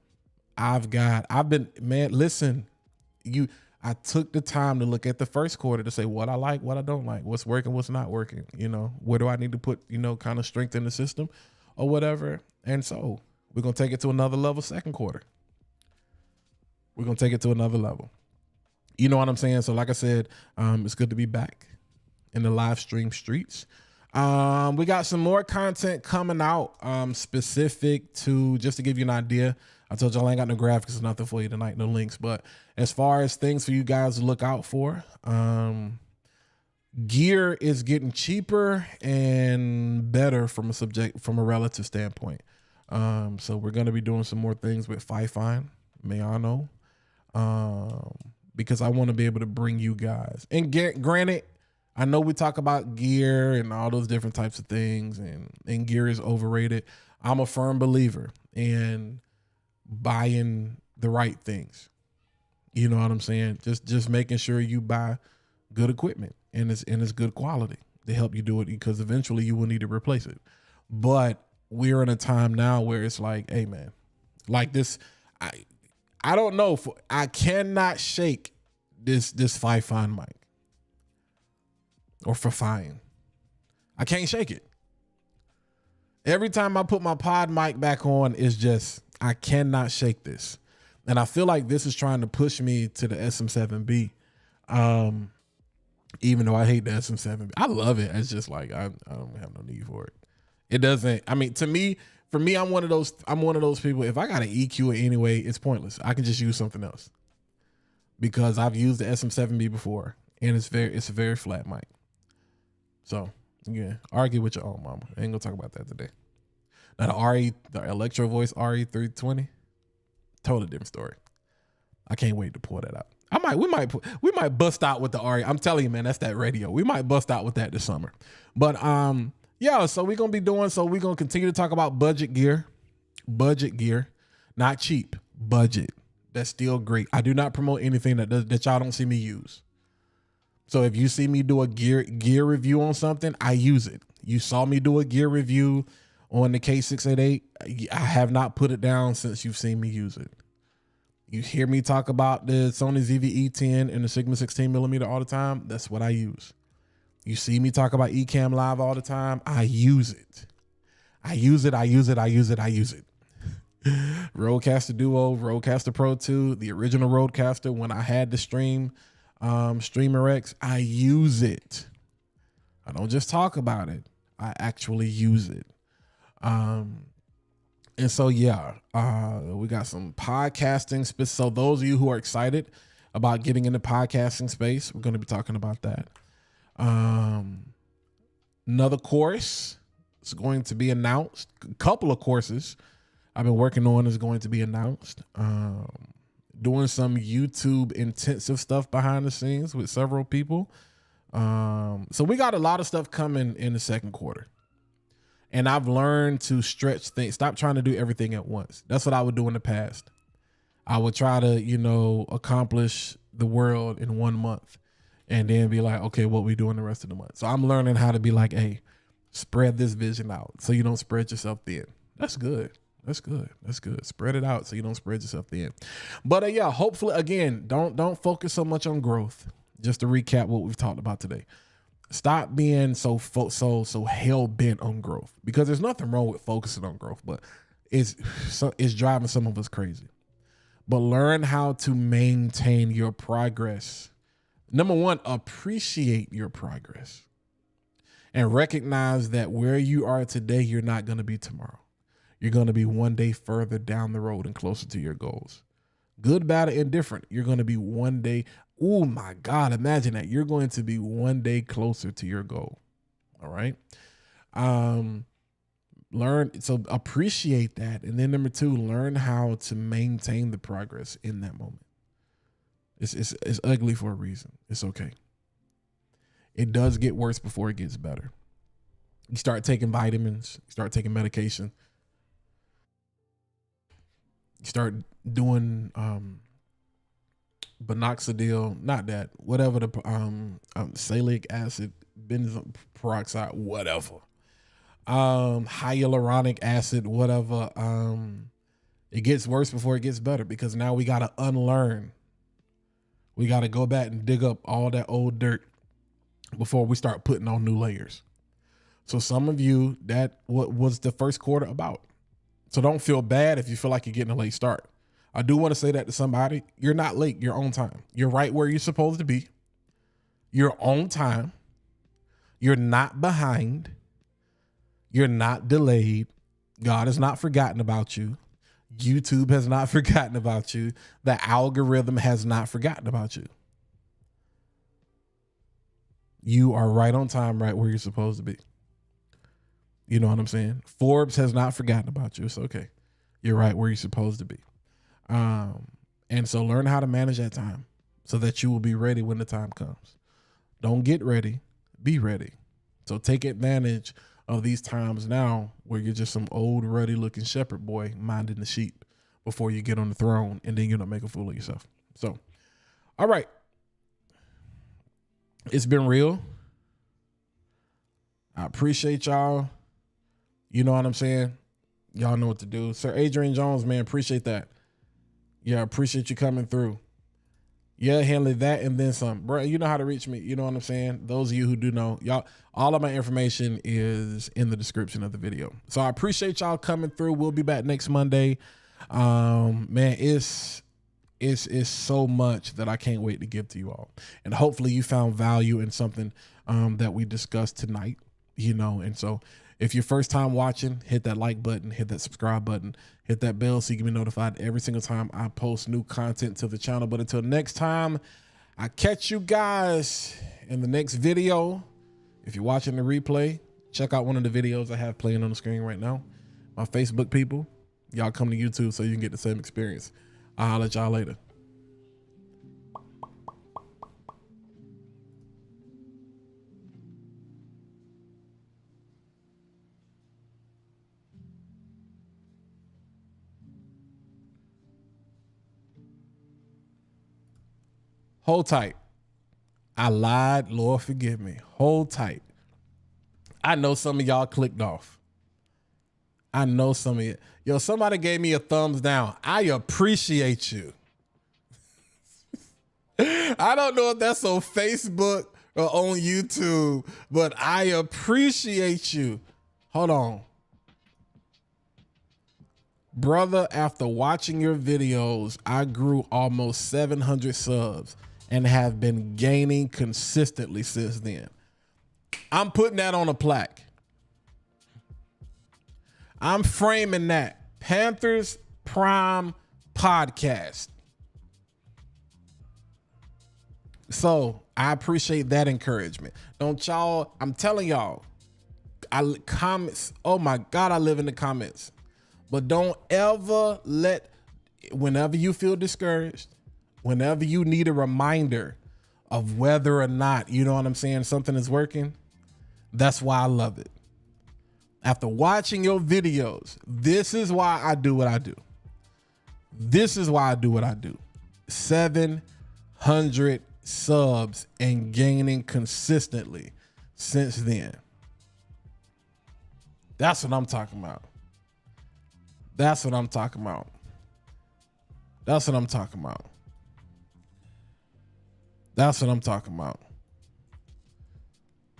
took the time to look at the first quarter to say what I like, what I don't like, what's working, what's not working, where do I need to put, kind of strength in the system or whatever. And so we're going to take it to another level second quarter. We're going to take it to another level. You know what I'm saying? So like I said, it's good to be back in the live stream streets. We got some more content coming out specific to, just to give you an idea. I told y'all I ain't got no graphics or nothing for you tonight, no links. But as far as things for you guys to look out for, gear is getting cheaper and better from a relative standpoint. So we're going to be doing some more things with Fifine, Mayano, because I want to be able to bring you guys. And granted, I know we talk about gear and all those different types of things, and gear is overrated. I'm a firm believer in buying the right things. You know what I'm saying? Just making sure you buy good equipment and it's good quality to help you do it, because eventually you will need to replace it. But we're in a time now where it's like, hey man, like this, I don't know, I cannot shake this Fifine mic or Fifine. I can't shake it. Every time I put my pod mic back on, it's just, I cannot shake this. And I feel like this is trying to push me to the SM7B. Even though I hate the SM7B. I love it. It's just like, I don't have no need for it. It doesn't, I mean, for me, I'm one of those people, if I got an EQ it anyway, it's pointless. I can just use something else. Because I've used the SM7B before, and it's a very flat mic. So, yeah, argue with your own mama. I ain't gonna talk about that today. Now the Electro Voice RE320, totally different story. I can't wait to pour that out. We might bust out with the RE. I'm telling you, man, that's that radio. We might bust out with that this summer. But yeah, so we're gonna continue to talk about budget gear, not cheap, budget. That's still great. I do not promote anything that y'all don't see me use. So if you see me do a gear review on something, I use it. You saw me do a gear review on the K688. I have not put it down since you've seen me use it. You hear me talk about the Sony ZV-E10 and the Sigma 16mm all the time. That's what I use. You see me talk about ECAMM Live all the time. I use it. I use it. Rodecaster Duo, Rodecaster Pro 2, the original Rodecaster. When I had the Streamer X, I use it. I don't just talk about it. I actually use it. And so, yeah, we got some podcasting. So those of you who are excited about getting into podcasting space, we're going to be talking about that. Another course is going to be announced. A couple of courses I've been working on is going to be announced. Doing some YouTube intensive stuff behind the scenes with several people. So we got a lot of stuff coming in the second quarter. And I've learned to stretch things, stop trying to do everything at once. That's what I would do in the past. I would try to, accomplish the world in 1 month and then be like, okay, what we doing the rest of the month? So I'm learning how to be like, hey, spread this vision out so you don't spread yourself thin. That's good. Spread it out so you don't spread yourself thin. But yeah, hopefully, again, don't focus so much on growth. Just to recap what we've talked about today. Stop being so hell bent on growth, because there's nothing wrong with focusing on growth, but it's driving some of us crazy. But learn how to maintain your progress. Number one, appreciate your progress and recognize that where you are today, you're not going to be tomorrow. You're going to be one day further down the road and closer to your goals. Good, bad, or indifferent. You're going to be one day. Oh my God, imagine that. You're going to be one day closer to your goal. All right. So appreciate that. And then number two, learn how to maintain the progress in that moment. It's ugly for a reason. It's okay. It does get worse before it gets better. You start taking vitamins, you start taking medication, you start doing, Binoxidil, not that, whatever the salicylic acid, benzoyl peroxide, whatever, hyaluronic acid, whatever. It gets worse before it gets better, because now we got to unlearn. We got to go back and dig up all that old dirt before we start putting on new layers. So some of you, what was the first quarter about? So don't feel bad if you feel like you're getting a late start. I do want to say that to somebody. You're not late. You're on time. You're right where you're supposed to be. You're on time. You're not behind. You're not delayed. God has not forgotten about you. YouTube has not forgotten about you. The algorithm has not forgotten about you. You are right on time, right where you're supposed to be. You know what I'm saying? Forbes has not forgotten about you. It's okay. You're right where you're supposed to be. And so learn how to manage that time so that you will be ready when the time comes. Don't get ready, be ready. So take advantage of these times now where you're just some old, ruddy looking shepherd boy minding the sheep before you get on the throne, and then you don't make a fool of yourself. So, all right. It's been real. I appreciate y'all. You know what I'm saying? Y'all know what to do. Sir Adrian Jones, man, appreciate that. Yeah, appreciate you coming through. Yeah, handling that and then some. Bro, you know how to reach me. You know what I'm saying? Those of you who do know, y'all, all of my information is in the description of the video. So I appreciate y'all coming through. We'll be back next Monday. Man, it's so much that I can't wait to give to you all. And hopefully you found value in something that we discussed tonight, and so if you're first time watching, hit that like button, hit that subscribe button, hit that bell so you can be notified every single time I post new content to the channel. But until next time, I catch you guys in the next video. If you're watching the replay, check out one of the videos I have playing on the screen right now. My Facebook people, y'all come to YouTube so you can get the same experience. I'll holler at y'all later. Hold tight. I lied. Lord, forgive me. Hold tight. I know some of y'all clicked off. I know some of you. Yo, somebody gave me a thumbs down. I appreciate you. I don't know if that's on Facebook or on YouTube, but I appreciate you. Hold on. Brother, after watching your videos, I grew almost 700 subs and have been gaining consistently since then. I'm putting that on a plaque. I'm framing that. Panthers Prime Podcast. So I appreciate that encouragement. Don't y'all, I'm telling y'all, comments, oh my God, I live in the comments. But don't ever whenever you feel discouraged, whenever you need a reminder of whether or not, you know what I'm saying, something is working, that's why I love it. After watching your videos, this is why I do what I do. This is why I do what I do. 700 subs and gaining consistently since then. That's what I'm talking about. That's what I'm talking about. That's what I'm talking about. That's what I'm talking about.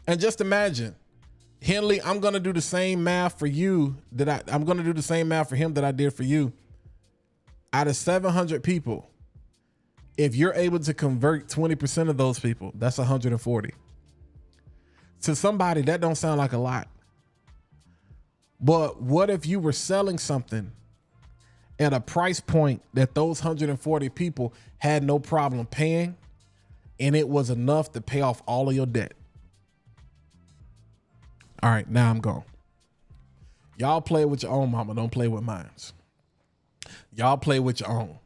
And just imagine, Henley, I'm going to do the same math for you I'm going to do the same math for him that I did for you. Out of 700 people, if you're able to convert 20% of those people, that's 140. To somebody, that don't sound like a lot. But what if you were selling something at a price point that those 140 people had no problem paying, and it was enough to pay off all of your debt? All right, now I'm gone. Y'all play with your own mama. Don't play with mine. Y'all play with your own.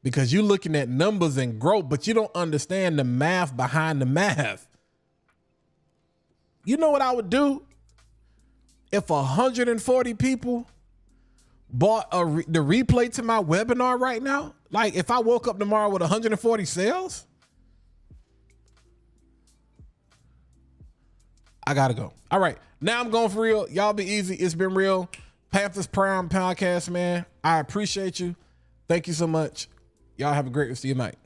Because you're looking at numbers and growth, but you don't understand the math behind the math. You know what I would do? If 140 people bought the replay to my webinar right now, like if I woke up tomorrow with 140 sales, I gotta go. All right, now I'm going for real. Y'all be easy. It's been real. Panthers Prime Podcast, man. I appreciate you. Thank you so much. Y'all have a great rest of your night.